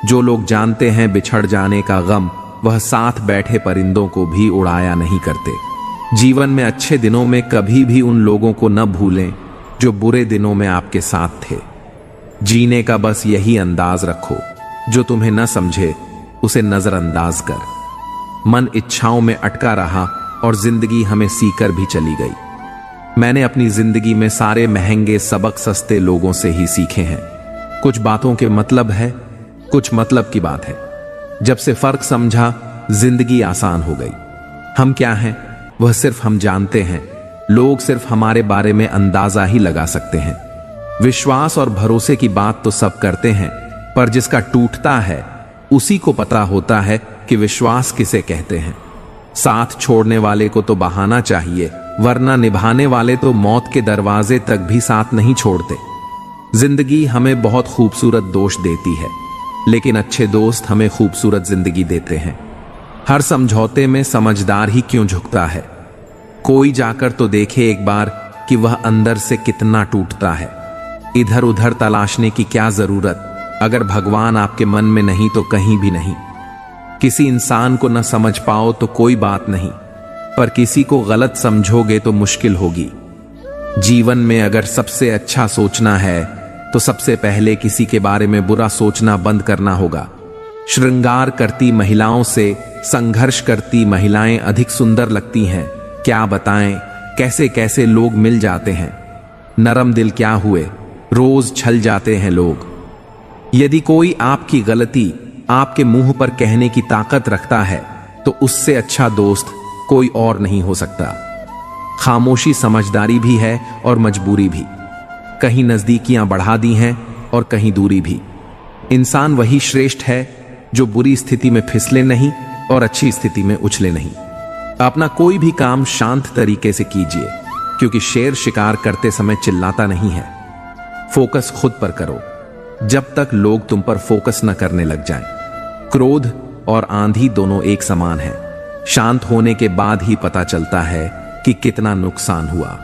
जो लोग जानते हैं बिछड़ जाने का गम, वह साथ बैठे परिंदों को भी उड़ाया नहीं करते। जीवन में अच्छे दिनों में कभी भी उन लोगों को न भूलें जो बुरे दिनों में आपके साथ थे। जीने का बस यही अंदाज रखो, जो तुम्हें न समझे उसे नजरअंदाज कर। मन इच्छाओं में अटका रहा और जिंदगी हमें सीकर भी चली गई। मैंने अपनी जिंदगी में सारे महंगे सबक सस्ते लोगों से ही सीखे हैं। कुछ बातों के मतलब है, कुछ मतलब की बात है। जब से फर्क समझा, जिंदगी आसान हो गई। हम क्या हैं वह सिर्फ हम जानते हैं, लोग सिर्फ हमारे बारे में अंदाजा ही लगा सकते हैं। विश्वास और भरोसे की बात तो सब करते हैं, पर जिसका टूटता है उसी को पता होता है कि विश्वास किसे कहते हैं। साथ छोड़ने वाले को तो बहाना चाहिए, वरना निभाने वाले तो मौत के दरवाजे तक भी साथ नहीं छोड़ते। जिंदगी हमें बहुत खूबसूरत दोस्त देती है, लेकिन अच्छे दोस्त हमें खूबसूरत जिंदगी देते हैं। हर समझौते में समझदार ही क्यों झुकता है? कोई जाकर तो देखे एक बार कि वह अंदर से कितना टूटता है। इधर उधर तलाशने की क्या जरूरत? अगर भगवान आपके मन में नहीं तो कहीं भी नहीं। किसी इंसान को न समझ पाओ तो कोई बात नहीं, पर किसी को गलत समझोगे तो मुश्किल होगी। जीवन में अगर सबसे अच्छा सोचना है तो सबसे पहले किसी के बारे में बुरा सोचना बंद करना होगा। श्रृंगार करती महिलाओं से संघर्ष करती महिलाएं अधिक सुंदर लगती हैं। क्या बताएं कैसे कैसे लोग मिल जाते हैं। नरम दिल क्या हुए, रोज छल जाते हैं लोग। यदि कोई आपकी गलती आपके मुंह पर कहने की ताकत रखता है तो उससे अच्छा दोस्त कोई और नहीं हो सकता। खामोशी समझदारी भी है और मजबूरी भी। कहीं नजदीकियां बढ़ा दी हैं और कहीं दूरी भी। इंसान वही श्रेष्ठ है जो बुरी स्थिति में फिसले नहीं और अच्छी स्थिति में उछले नहीं। अपना कोई भी काम शांत तरीके से कीजिए, क्योंकि शेर शिकार करते समय चिल्लाता नहीं है। फोकस खुद पर करो, जब तक लोग तुम पर फोकस न करने लग जाएं। क्रोध और आंधी दोनों एक समान है। शांत होने के बाद ही पता चलता है कि कितना नुकसान हुआ।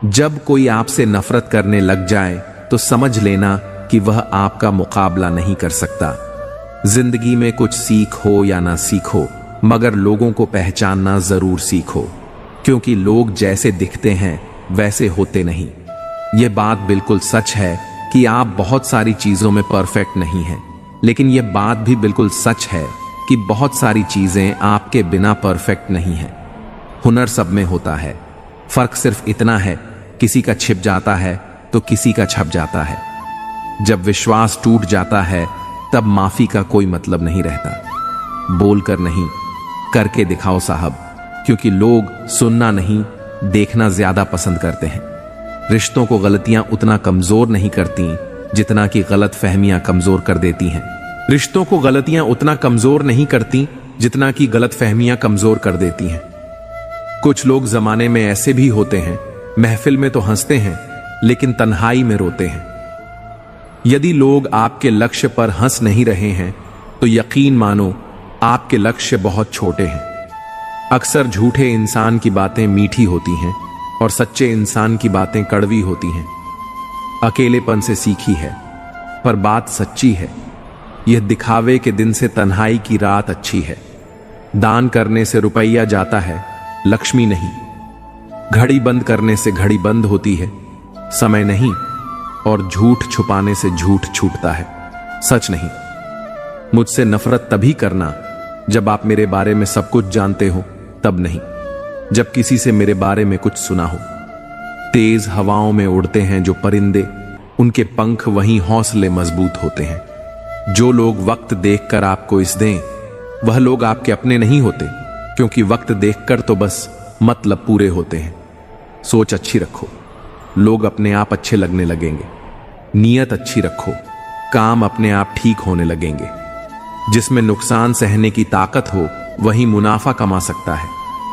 जब कोई आपसे नफरत करने लग जाए तो समझ लेना कि वह आपका मुकाबला नहीं कर सकता। जिंदगी में कुछ सीखो या ना सीखो, मगर लोगों को पहचानना जरूर सीखो, क्योंकि लोग जैसे दिखते हैं वैसे होते नहीं। यह बात बिल्कुल सच है कि आप बहुत सारी चीजों में परफेक्ट नहीं हैं, लेकिन यह बात भी बिल्कुल सच है कि बहुत सारी चीजें आपके बिना परफेक्ट नहीं हैं। हुनर सब में होता है, फर्क सिर्फ इतना है, किसी का छिप जाता है तो किसी का छप जाता है। जब विश्वास टूट जाता है तब माफी का कोई मतलब नहीं रहता। बोलकर नहीं, करके दिखाओ साहब, क्योंकि लोग सुनना नहीं देखना ज्यादा पसंद करते हैं। रिश्तों को गलतियां उतना कमजोर नहीं करती जितना कि गलत फहमियां कमजोर कर देती हैं। रिश्तों को गलतियां उतना कमजोर नहीं करती जितना कि गलत फहमियां कमजोर कर देती हैं। कुछ लोग जमाने में ऐसे भी होते हैं, महफिल में तो हंसते हैं लेकिन तन्हाई में रोते हैं। यदि लोग आपके लक्ष्य पर हंस नहीं रहे हैं तो यकीन मानो आपके लक्ष्य बहुत छोटे हैं। अक्सर झूठे इंसान की बातें मीठी होती हैं और सच्चे इंसान की बातें कड़वी होती हैं। अकेलेपन से सीखी है, पर बात सच्ची है। यह दिखावे के दिन से तन्हाई की रात अच्छी है। दान करने से रुपया जाता है, लक्ष्मी नहीं। घड़ी बंद करने से घड़ी बंद होती है, समय नहीं। और झूठ छुपाने से झूठ छूटता है, सच नहीं। मुझसे नफरत तभी करना जब आप मेरे बारे में सब कुछ जानते हो, तब नहीं जब किसी से मेरे बारे में कुछ सुना हो। तेज हवाओं में उड़ते हैं जो परिंदे, उनके पंख वहीं हौसले मजबूत होते हैं। जो लोग वक्त देखकर आपको इस दें, वह लोग आपके अपने नहीं होते, क्योंकि वक्त देखकर तो बस मतलब पूरे होते हैं। सोच अच्छी रखो, लोग अपने आप अच्छे लगने लगेंगे। नीयत अच्छी रखो, काम अपने आप ठीक होने लगेंगे। जिसमें नुकसान सहने की ताकत हो वही मुनाफा कमा सकता है,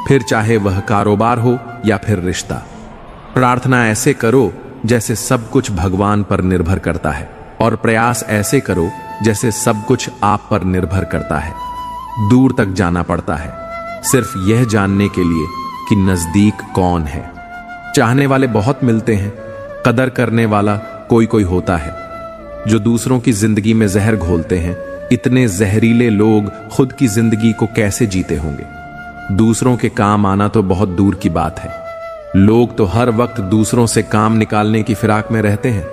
फिर चाहे वह कारोबार हो या फिर रिश्ता। प्रार्थना ऐसे करो जैसे सब कुछ भगवान पर निर्भर करता है, और प्रयास ऐसे करो जैसे सब कुछ आप पर निर्भर करता है। दूर तक जाना पड़ता है सिर्फ यह जानने के लिए कि नजदीक कौन है। चाहने वाले बहुत मिलते हैं, कदर करने वाला कोई कोई होता है। जो दूसरों की जिंदगी में जहर घोलते हैं, इतने जहरीले लोग खुद की जिंदगी को कैसे जीते होंगे। दूसरों के काम आना तो बहुत दूर की बात है। लोग तो हर वक्त दूसरों से काम निकालने की फिराक में रहते हैं।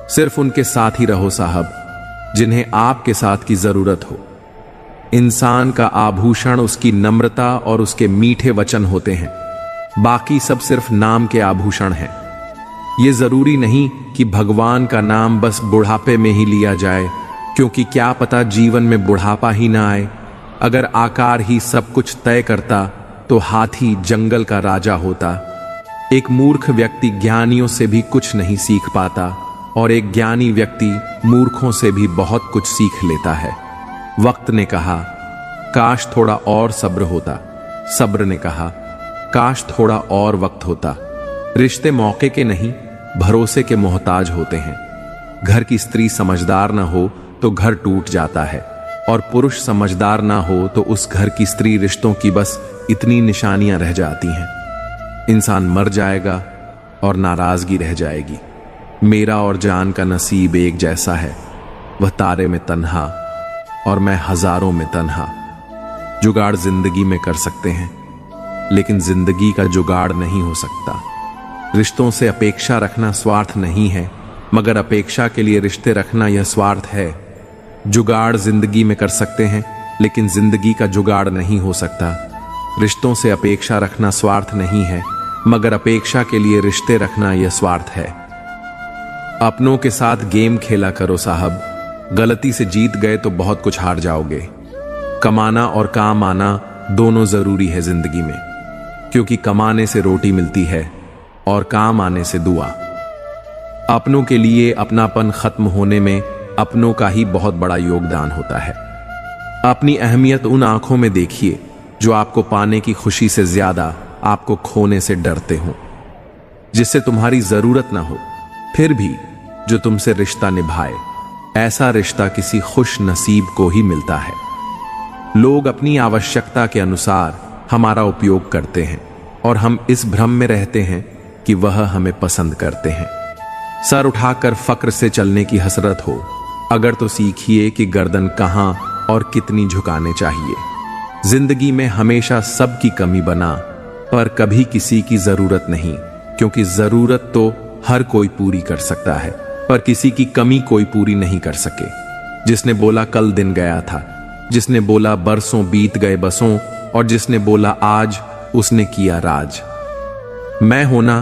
सिर्फ उनके साथ ही रहो साहब, जिन्हें आपके साथ की जरूरत हो। इंसान का आभूषण उसकी नम्रता और उसके मीठे वचन होते हैं, बाकी सब सिर्फ नाम के आभूषण हैं। ये जरूरी नहीं कि भगवान का नाम बस बुढ़ापे में ही लिया जाए, क्योंकि क्या पता जीवन में बुढ़ापा ही ना आए। अगर आकार ही सब कुछ तय करता तो हाथी जंगल का राजा होता। एक मूर्ख व्यक्ति ज्ञानियों से भी कुछ नहीं सीख पाता और एक ज्ञानी व्यक्ति मूर्खों से भी बहुत कुछ सीख लेता है। वक्त ने कहा, काश थोड़ा और सब्र होता। सब्र ने कहा, काश थोड़ा और वक्त होता। रिश्ते मौके के नहीं, भरोसे के मोहताज होते हैं। घर की स्त्री समझदार ना हो तो घर टूट जाता है, और पुरुष समझदार ना हो तो उस घर की स्त्री रिश्तों की बस इतनी निशानियां रह जाती हैं। इंसान मर जाएगा और नाराजगी रह जाएगी। मेरा और जान का नसीब एक जैसा है, वह तारे में तन्हा और मैं हजारों में तन्हा। जुगाड़ जिंदगी में कर सकते हैं, लेकिन जिंदगी का जुगाड़ नहीं हो सकता। रिश्तों से अपेक्षा रखना स्वार्थ नहीं है, मगर अपेक्षा के लिए रिश्ते रखना यह स्वार्थ है। जुगाड़ जिंदगी में कर सकते हैं, लेकिन जिंदगी का जुगाड़ नहीं हो सकता। रिश्तों से अपेक्षा रखना स्वार्थ नहीं है, मगर अपेक्षा के लिए रिश्ते रखना यह स्वार्थ है। अपनों के साथ गेम खेला करो साहब, गलती से जीत गए तो बहुत कुछ हार जाओगे। कमाना और काम आना दोनों जरूरी है जिंदगी में, क्योंकि कमाने से रोटी मिलती है और काम आने से दुआ। अपनों के लिए अपनापन खत्म होने में अपनों का ही बहुत बड़ा योगदान होता है। अपनी अहमियत उन आंखों में देखिए जो आपको पाने की खुशी से ज्यादा आपको खोने से डरते हो, जिससे तुम्हारी जरूरत ना हो फिर भी जो तुमसे रिश्ता निभाए। ऐसा रिश्ता किसी खुश नसीब को ही मिलता है। लोग अपनी आवश्यकता के अनुसार हमारा उपयोग करते हैं और हम इस भ्रम में रहते हैं कि वह हमें पसंद करते हैं। सर उठाकर फक्र से चलने की हसरत हो अगर तो सीखिए कि गर्दन कहां और कितनी झुकाने चाहिए। जिंदगी में हमेशा सबकी कमी बना, पर कभी किसी की जरूरत नहीं, क्योंकि जरूरत तो हर कोई पूरी कर सकता है, पर किसी की कमी कोई पूरी नहीं कर सके। जिसने बोला कल दिन गया था, जिसने बोला बरसों बीत गए बसों, और जिसने बोला आज, उसने किया राज। मैं होना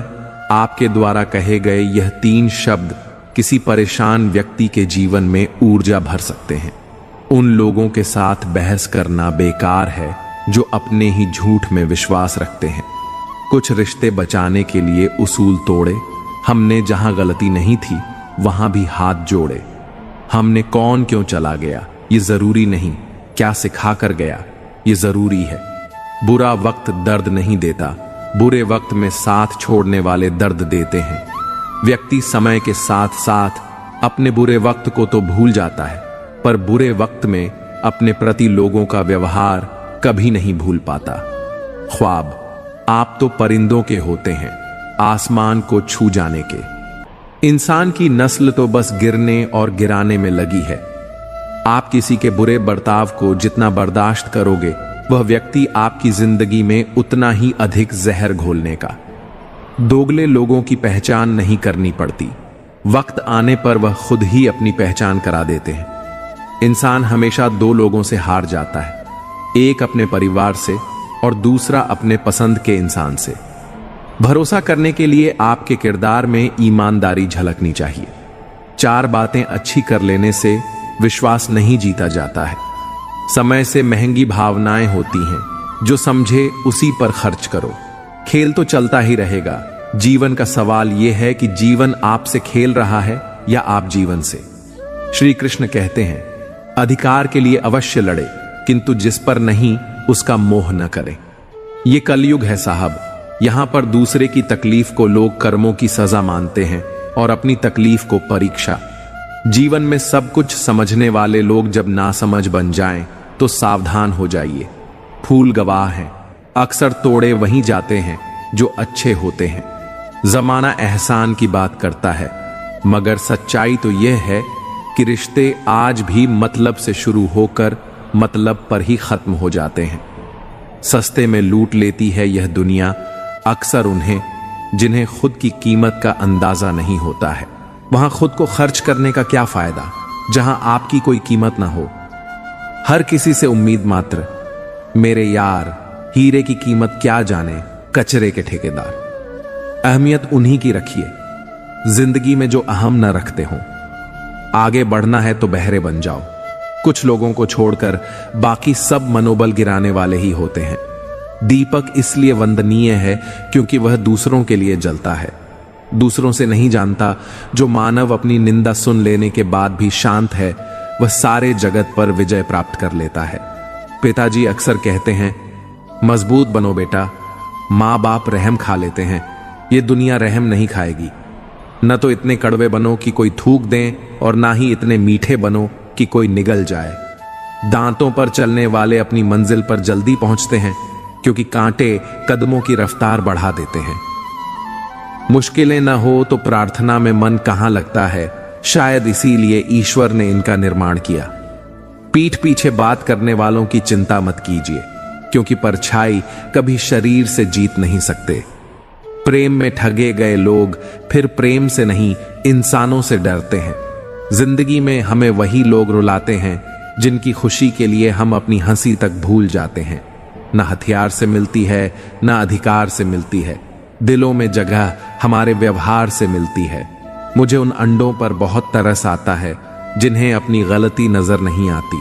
आपके द्वारा कहे गए यह 3 शब्द किसी परेशान व्यक्ति के जीवन में ऊर्जा भर सकते हैं। उन लोगों के साथ बहस करना बेकार है जो अपने ही झूठ में विश्वास रखते हैं। कुछ रिश्ते बचाने के लिए उसूल तोड़े, हमने जहां गलती नहीं थी वहां भी हाथ जोड़े। हमने कौन क्यों चला गया ये जरूरी नहीं, क्या सिखा कर गया ये जरूरी है। बुरा वक्त दर्द नहीं देता, बुरे वक्त में साथ छोड़ने वाले दर्द देते हैं। व्यक्ति समय के साथ साथ अपने बुरे वक्त को तो भूल जाता है, पर बुरे वक्त में अपने प्रति लोगों का व्यवहार कभी नहीं भूल पाता। ख्वाब आप तो परिंदों के होते हैं, आसमान को छू जाने के। इंसान की नस्ल तो बस गिरने और गिराने में लगी है। आप किसी के बुरे बर्ताव को जितना बर्दाश्त करोगे, वह व्यक्ति आपकी जिंदगी में उतना ही अधिक जहर घोलने का। दोगले लोगों की पहचान नहीं करनी पड़ती, वक्त आने पर वह खुद ही अपनी पहचान करा देते हैं। इंसान हमेशा 2 लोगों से हार जाता है, एक अपने परिवार से और दूसरा अपने पसंद के इंसान से। भरोसा करने के लिए आपके किरदार में ईमानदारी झलकनी चाहिए। 4 बातें अच्छी कर लेने से विश्वास नहीं जीता जाता है। समय से महंगी भावनाएं होती हैं, जो समझे उसी पर खर्च करो। खेल तो चलता ही रहेगा, जीवन का सवाल यह है कि जीवन आपसे खेल रहा है या आप जीवन से। श्री कृष्ण कहते हैं, अधिकार के लिए अवश्य लड़े, किंतु जिस पर नहीं उसका मोह न करें। यह कलयुग है साहब, यहां पर दूसरे की तकलीफ को लोग कर्मों की सजा मानते हैं और अपनी तकलीफ को परीक्षा। जीवन में सब कुछ समझने वाले लोग जब नासमझ बन जाएं, तो सावधान हो जाइए। फूल गवाह हैं, अक्सर तोड़े वहीं जाते हैं जो अच्छे होते हैं। जमाना एहसान की बात करता है, मगर सच्चाई तो यह है कि रिश्ते आज भी मतलब से शुरू होकर मतलब पर ही खत्म हो जाते हैं। सस्ते में लूट लेती है यह दुनिया अक्सर उन्हें जिन्हें खुद की कीमत का अंदाजा नहीं होता है। वहां खुद को खर्च करने का क्या फायदा जहां आपकी कोई कीमत ना हो। हर किसी से उम्मीद मात्र। मेरे यार, हीरे की कीमत क्या जाने कचरे के ठेकेदार। अहमियत उन्हीं की रखिए जिंदगी में जो अहम न रखते हों। आगे बढ़ना है तो बहरे बन जाओ। कुछ लोगों को छोड़कर बाकी सब मनोबल गिराने वाले ही होते हैं। दीपक इसलिए वंदनीय है क्योंकि वह दूसरों के लिए जलता है। दूसरों से नहीं जानता जो मानव अपनी निंदा सुन लेने के बाद भी शांत है, वह सारे जगत पर विजय प्राप्त कर लेता है। पिताजी अक्सर कहते हैं, मजबूत बनो बेटा। माँ बाप रहम खा लेते हैं, ये दुनिया रहम नहीं खाएगी। न तो इतने कड़वे बनो कि कोई थूक दें और ना ही इतने मीठे बनो कि कोई निगल जाए। दांतों पर चलने वाले अपनी मंजिल पर जल्दी पहुंचते हैं क्योंकि कांटे कदमों की रफ्तार बढ़ा देते हैं। मुश्किलें न हो तो प्रार्थना में मन कहां लगता है, शायद इसीलिए ईश्वर ने इनका निर्माण किया। पीठ पीछे बात करने वालों की चिंता मत कीजिए क्योंकि परछाई कभी शरीर से जीत नहीं सकते। प्रेम में ठगे गए लोग फिर प्रेम से नहीं इंसानों से डरते हैं। जिंदगी में हमें वही लोग रुलाते हैं जिनकी खुशी के लिए हम अपनी हंसी तक भूल जाते हैं। न हथियार से मिलती है, न अधिकार से मिलती है, दिलों में जगह हमारे व्यवहार से मिलती है। मुझे उन अंडों पर बहुत तरस आता है जिन्हें अपनी गलती नजर नहीं आती।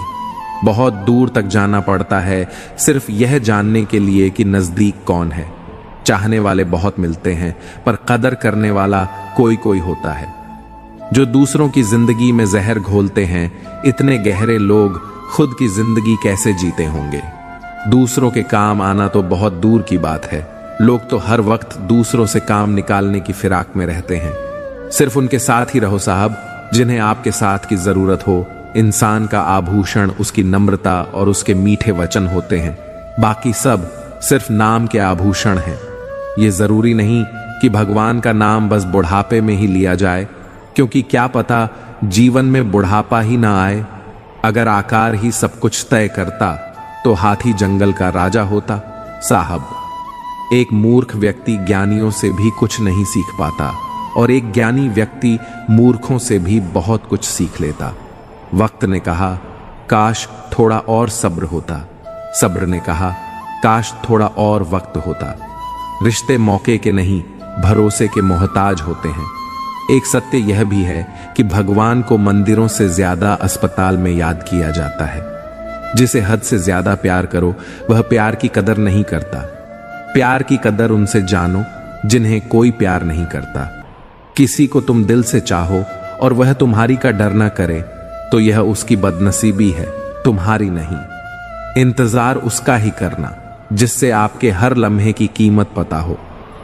बहुत दूर तक जाना पड़ता है सिर्फ यह जानने के लिए कि नजदीक कौन है। चाहने वाले बहुत मिलते हैं पर कदर करने वाला कोई कोई होता है। जो दूसरों की जिंदगी में जहर घोलते हैं, इतने गहरे लोग खुद की जिंदगी कैसे जीते होंगे। दूसरों के काम आना तो बहुत दूर की बात है। लोग तो हर वक्त दूसरों से काम निकालने की फिराक में रहते हैं। सिर्फ उनके साथ ही रहो साहब जिन्हें आपके साथ की जरूरत हो। इंसान का आभूषण उसकी नम्रता और उसके मीठे वचन होते हैं। बाकी सब सिर्फ नाम के आभूषण हैं। ये जरूरी नहीं कि भगवान का नाम बस बुढ़ापे में ही लिया जाए, क्योंकि क्या पता जीवन में बुढ़ापा ही ना आए। अगर आकार ही सब कुछ तय करता तो हाथी जंगल का राजा होता। साहब, एक मूर्ख व्यक्ति ज्ञानियों से भी कुछ नहीं सीख पाता और एक ज्ञानी व्यक्ति मूर्खों से भी बहुत कुछ सीख लेता। वक्त ने कहा, काश थोड़ा और सब्र होता। सब्र ने कहा, काश थोड़ा और वक्त होता। रिश्ते मौके के नहीं, भरोसे के मोहताज होते हैं। एक सत्य यह भी है कि भगवान को मंदिरों से ज्यादा अस्पताल में याद किया जाता है। जिसे हद से ज्यादा प्यार करो वह प्यार की कदर नहीं करता। प्यार की कदर उनसे जानो जिन्हें कोई प्यार नहीं करता। किसी को तुम दिल से चाहो और वह तुम्हारी का डर ना करे तो यह उसकी बदनसीबी है, तुम्हारी नहीं। इंतजार उसका ही करना जिससे आपके हर लम्हे की कीमत पता हो।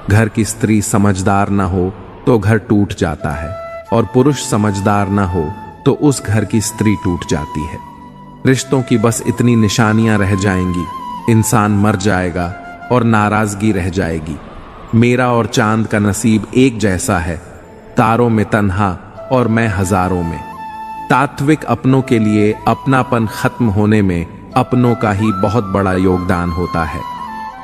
घर की स्त्री समझदार ना हो तो घर टूट जाता है और पुरुष समझदार ना हो तो उस घर की स्त्री टूट जाती है। रिश्तों की बस इतनी निशानियां रह जाएंगी, इंसान मर जाएगा और नाराजगी रह जाएगी। मेरा और चांद का नसीब एक जैसा है, तारों में तन्हा और मैं हजारों में। तात्विक अपनों के लिए अपनापन खत्म होने में अपनों का ही बहुत बड़ा योगदान होता है।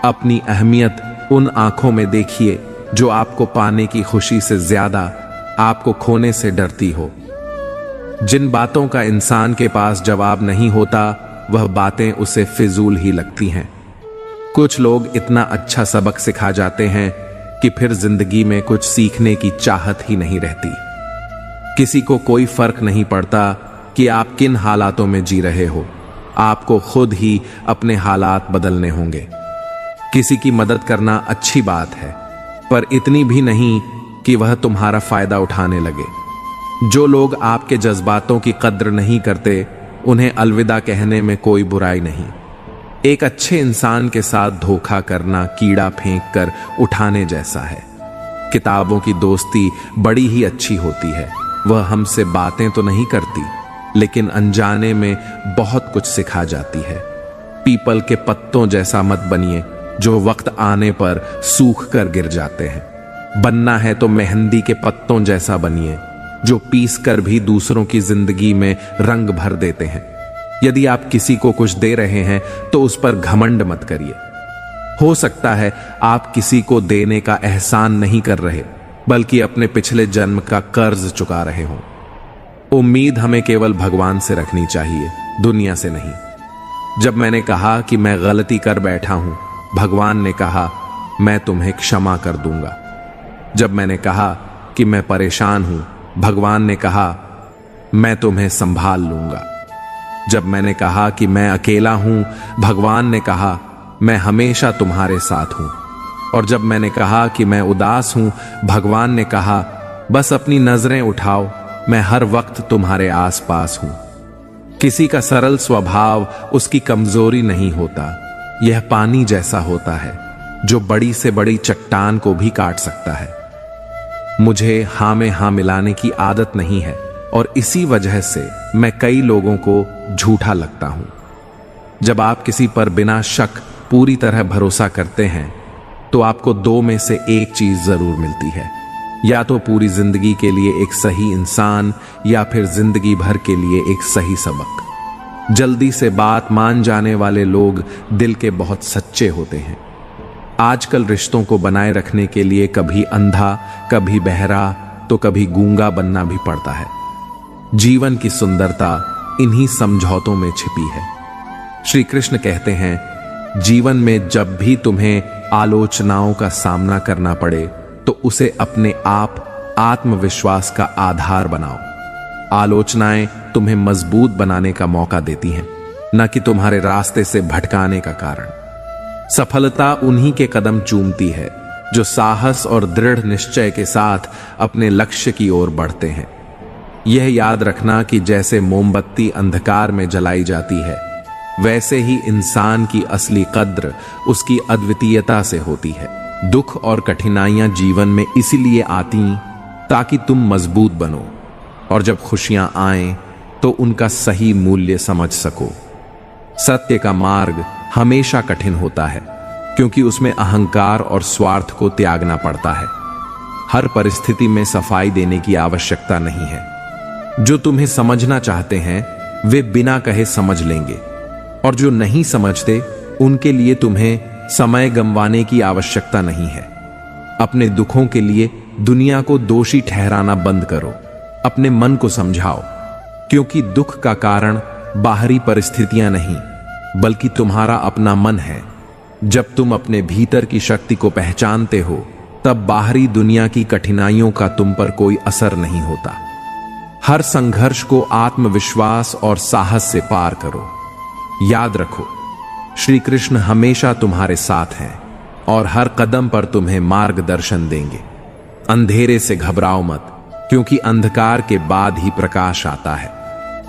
अपनी अहमियत उन आंखों में देखिए जो आपको पाने की खुशी से ज्यादा आपको खोने से डरती हो। जिन बातों का इंसान के पास जवाब नहीं होता वह बातें उसे फिजूल ही लगती हैं। कुछ लोग इतना अच्छा सबक सिखा जाते हैं कि फिर जिंदगी में कुछ सीखने की चाहत ही नहीं रहती। किसी को कोई फर्क नहीं पड़ता कि आप किन हालातों में जी रहे हो, आपको खुद ही अपने हालात बदलने होंगे। किसी की मदद करना अच्छी बात है, पर इतनी भी नहीं कि वह तुम्हारा फायदा उठाने लगे। जो लोग आपके जज्बातों की कद्र नहीं करते उन्हें अलविदा कहने में कोई बुराई नहीं। एक अच्छे इंसान के साथ धोखा करना कीड़ा फेंक कर उठाने जैसा है। किताबों की दोस्ती बड़ी ही अच्छी होती है। वह हमसे बातें तो नहीं करती लेकिन अनजाने में बहुत कुछ सिखा जाती है। पीपल के पत्तों जैसा मत बनिए जो वक्त आने पर सूख कर गिर जाते हैं। बनना है तो मेहंदी के पत्तों जैसा बनिए जो पीस कर भी दूसरों की जिंदगी में रंग भर देते हैं। यदि आप किसी को कुछ दे रहे हैं तो उस पर घमंड मत करिए। हो सकता है आप किसी को देने का एहसान नहीं कर रहे बल्कि अपने पिछले जन्म का कर्ज चुका रहे हो। उम्मीद हमें केवल भगवान से रखनी चाहिए, दुनिया से नहीं। जब मैंने कहा कि मैं गलती कर बैठा हूं, भगवान ने कहा मैं तुम्हें क्षमा कर दूंगा। जब मैंने कहा कि मैं परेशान हूं, भगवान ने कहा मैं तुम्हें संभाल लूंगा। जब मैंने कहा कि मैं अकेला हूं, भगवान ने कहा मैं हमेशा तुम्हारे साथ हूं। और जब मैंने कहा कि मैं उदास हूं, भगवान ने कहा बस अपनी नजरें उठाओ, मैं हर वक्त तुम्हारे आसपास हूं। किसी का सरल स्वभाव उसकी कमजोरी नहीं होता, यह पानी जैसा होता है जो बड़ी से बड़ी चट्टान को भी काट सकता है। मुझे हां में हां मिलाने की आदत नहीं है और इसी वजह से मैं कई लोगों को झूठा लगता हूं। जब आप किसी पर बिना शक पूरी तरह भरोसा करते हैं तो आपको दो में से एक चीज जरूर मिलती है, या तो पूरी जिंदगी के लिए एक सही इंसान या फिर जिंदगी भर के लिए एक सही सबक। जल्दी से बात मान जाने वाले लोग दिल के बहुत सच्चे होते हैं। आजकल रिश्तों को बनाए रखने के लिए कभी अंधा, कभी बहरा, तो कभी गूंगा बनना भी पड़ता है। जीवन की सुंदरता इन्हीं समझौतों में छिपी है। श्री कृष्ण कहते हैं जीवन में जब भी तुम्हें आलोचनाओं का सामना करना पड़े तो उसे अपने आप आत्मविश्वास का आधार बनाओ। आलोचनाएं तुम्हें मजबूत बनाने का मौका देती हैं, न कि तुम्हारे रास्ते से भटकाने का कारण। सफलता उन्हीं के कदम चूमती है जो साहस और दृढ़ निश्चय के साथ अपने लक्ष्य की ओर बढ़ते हैं। यह याद रखना कि जैसे मोमबत्ती अंधकार में जलाई जाती है, वैसे ही इंसान की असली कद्र उसकी अद्वितीयता से होती है। दुख और कठिनाइयां जीवन में इसीलिए आती ताकि तुम मजबूत बनो, और जब खुशियां आएं तो उनका सही मूल्य समझ सको। सत्य का मार्ग हमेशा कठिन होता है क्योंकि उसमें अहंकार और स्वार्थ को त्यागना पड़ता है। हर परिस्थिति में सफाई देने की आवश्यकता नहीं है। जो तुम्हें समझना चाहते हैं वे बिना कहे समझ लेंगे, और जो नहीं समझते उनके लिए तुम्हें समय गंवाने की आवश्यकता नहीं है। अपने दुखों के लिए दुनिया को दोषी ठहराना बंद करो, अपने मन को समझाओ, क्योंकि दुख का कारण बाहरी परिस्थितियां नहीं बल्कि तुम्हारा अपना मन है। जब तुम अपने भीतर की शक्ति को पहचानते हो तब बाहरी दुनिया की कठिनाइयों का तुम पर कोई असर नहीं होता। हर संघर्ष को आत्मविश्वास और साहस से पार करो। याद रखो, श्री कृष्ण हमेशा तुम्हारे साथ हैं और हर कदम पर तुम्हें मार्गदर्शन देंगे। अंधेरे से घबराओ मत, क्योंकि अंधकार के बाद ही प्रकाश आता है।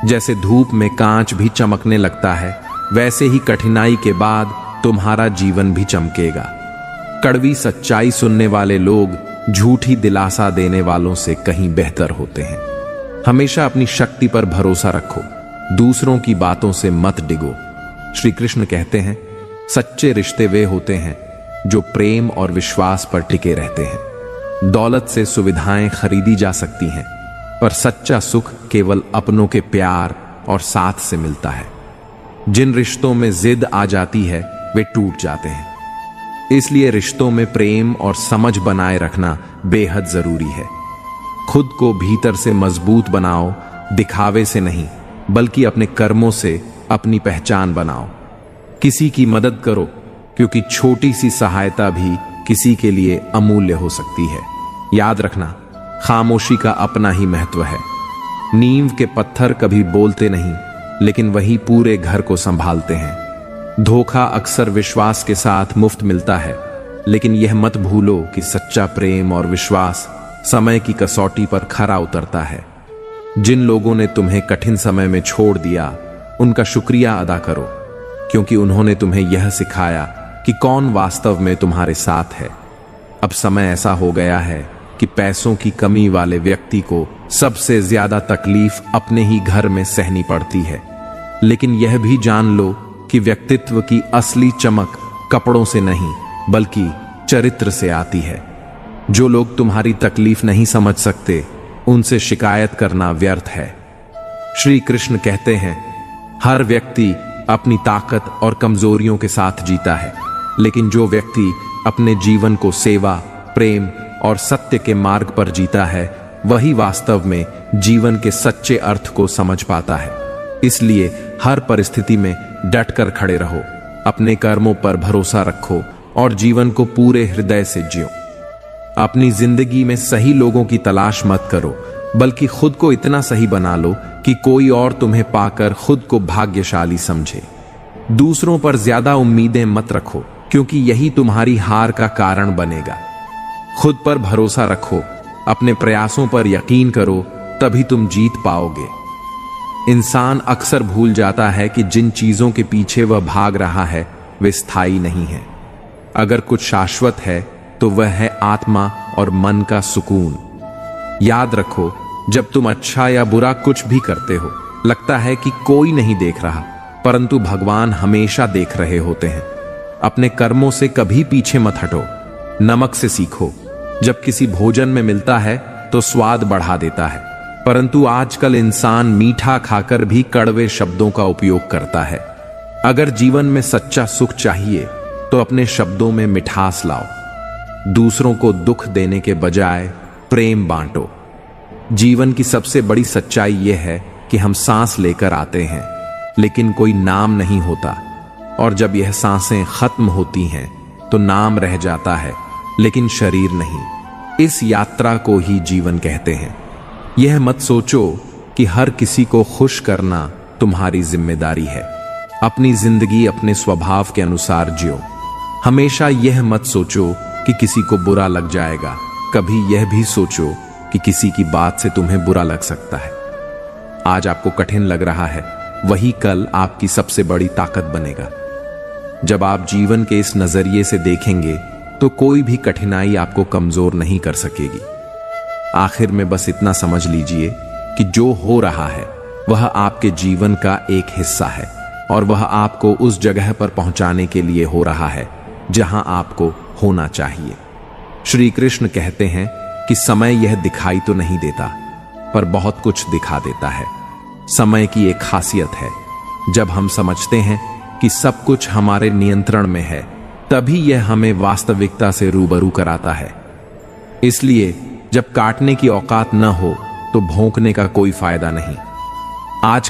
जैसे धूप में कांच भी चमकने लगता है, वैसे ही कठिनाई के बाद तुम्हारा जीवन भी चमकेगा। कड़वी सच्चाई सुनने वाले लोग झूठी दिलासा देने वालों से कहीं बेहतर होते हैं। हमेशा अपनी शक्ति पर भरोसा रखो, दूसरों की बातों से मत डिगो। श्री कृष्ण कहते हैं सच्चे रिश्ते वे होते हैं जो प्रेम और विश्वास पर टिके रहते हैं। दौलत से सुविधाएं खरीदी जा सकती हैं, पर सच्चा सुख केवल अपनों के प्यार और साथ से मिलता है। जिन रिश्तों में जिद आ जाती है वे टूट जाते हैं। इसलिए रिश्तों में प्रेम और समझ बनाए रखना बेहद जरूरी है। खुद को भीतर से मजबूत बनाओ, दिखावे से नहीं बल्कि अपने कर्मों से अपनी पहचान बनाओ। किसी की मदद करो, क्योंकि छोटी सी सहायता भी किसी के लिए अमूल्य हो सकती है। याद रखना, खामोशी का अपना ही महत्व है। नींव के पत्थर कभी बोलते नहीं, लेकिन वही पूरे घर को संभालते हैं। धोखा अक्सर विश्वास के साथ मुफ्त मिलता है, लेकिन यह मत भूलो कि सच्चा प्रेम और विश्वास समय की कसौटी पर खरा उतरता है। जिन लोगों ने तुम्हें कठिन समय में छोड़ दिया, उनका शुक्रिया अदा करो, क्योंकि उन्होंने तुम्हें यह सिखाया कि कौन वास्तव में तुम्हारे साथ है। अब समय ऐसा हो गया है कि पैसों की कमी वाले व्यक्ति को सबसे ज्यादा तकलीफ अपने ही घर में सहनी पड़ती है। लेकिन यह भी जान लो कि व्यक्तित्व की असली चमक कपड़ों से नहीं बल्कि चरित्र से आती है। जो लोग तुम्हारी तकलीफ नहीं समझ सकते, उनसे शिकायत करना व्यर्थ है। श्री कृष्ण कहते हैं हर व्यक्ति अपनी ताकत और कमजोरियों के साथ जीता है, लेकिन जो व्यक्ति अपने जीवन को सेवा, प्रेम और सत्य के मार्ग पर जीता है, वही वास्तव में जीवन के सच्चे अर्थ को समझ पाता है। इसलिए हर परिस्थिति में डट कर खड़े रहो, अपने कर्मों पर भरोसा रखो और जीवन को पूरे हृदय से जियो। अपनी जिंदगी में सही लोगों की तलाश मत करो, बल्कि खुद को इतना सही बना लो कि कोई और तुम्हें पाकर खुद को भाग्यशाली समझे। दूसरों पर ज्यादा उम्मीदें मत रखो, क्योंकि यही तुम्हारी हार का कारण बनेगा। खुद पर भरोसा रखो, अपने प्रयासों पर यकीन करो, तभी तुम जीत पाओगे। इंसान अक्सर भूल जाता है कि जिन चीजों के पीछे वह भाग रहा है वे स्थायी नहीं है। अगर कुछ शाश्वत है तो वह है आत्मा और मन का सुकून। याद रखो, जब तुम अच्छा या बुरा कुछ भी करते हो, लगता है कि कोई नहीं देख रहा, परंतु भगवान हमेशा देख रहे होते हैं। अपने कर्मों से कभी पीछे मत हटो। नमक से सीखो, जब किसी भोजन में मिलता है तो स्वाद बढ़ा देता है, परंतु आजकल इंसान मीठा खाकर भी कड़वे शब्दों का उपयोग करता है। अगर जीवन में सच्चा सुख चाहिए तो अपने शब्दों में मिठास लाओ। दूसरों को दुख देने के बजाय प्रेम बांटो। जीवन की सबसे बड़ी सच्चाई यह है कि हम सांस लेकर आते हैं, लेकिन कोई नाम नहीं होता, और जब यह सांसें खत्म होती हैं तो नाम रह जाता है, लेकिन शरीर नहीं। इस यात्रा को ही जीवन कहते हैं। यह मत सोचो कि हर किसी को खुश करना तुम्हारी जिम्मेदारी है। अपनी जिंदगी अपने स्वभाव के अनुसार जियो। हमेशा यह मत सोचो कि किसी को बुरा लग जाएगा। कभी यह भी सोचो कि किसी की बात से तुम्हें बुरा लग सकता है। आज आपको कठिन लग रहा है, वही कल आपकी सबसे बड़ी ताकत बनेगा। जब आप जीवन के इस नजरिए से देखेंगे तो कोई भी कठिनाई आपको कमजोर नहीं कर सकेगी। आखिर में बस इतना समझ लीजिए कि जो हो रहा है वह आपके जीवन का एक हिस्सा है, और वह आपको उस जगह पर पहुंचाने के लिए हो रहा है जहां आपको होना चाहिए। श्री कृष्ण कहते हैं कि समय यह दिखाई तो नहीं देता, पर बहुत कुछ दिखा देता है। समय की एक खासियत है, जब हम समझते हैं कि सब कुछ हमारे नियंत्रण में है, तभी यह हमें वास्तविकता से रूबरू कराता है। इसलिए जब काटने की औकात न हो तो भौंकने का कोई फायदा नहीं। आज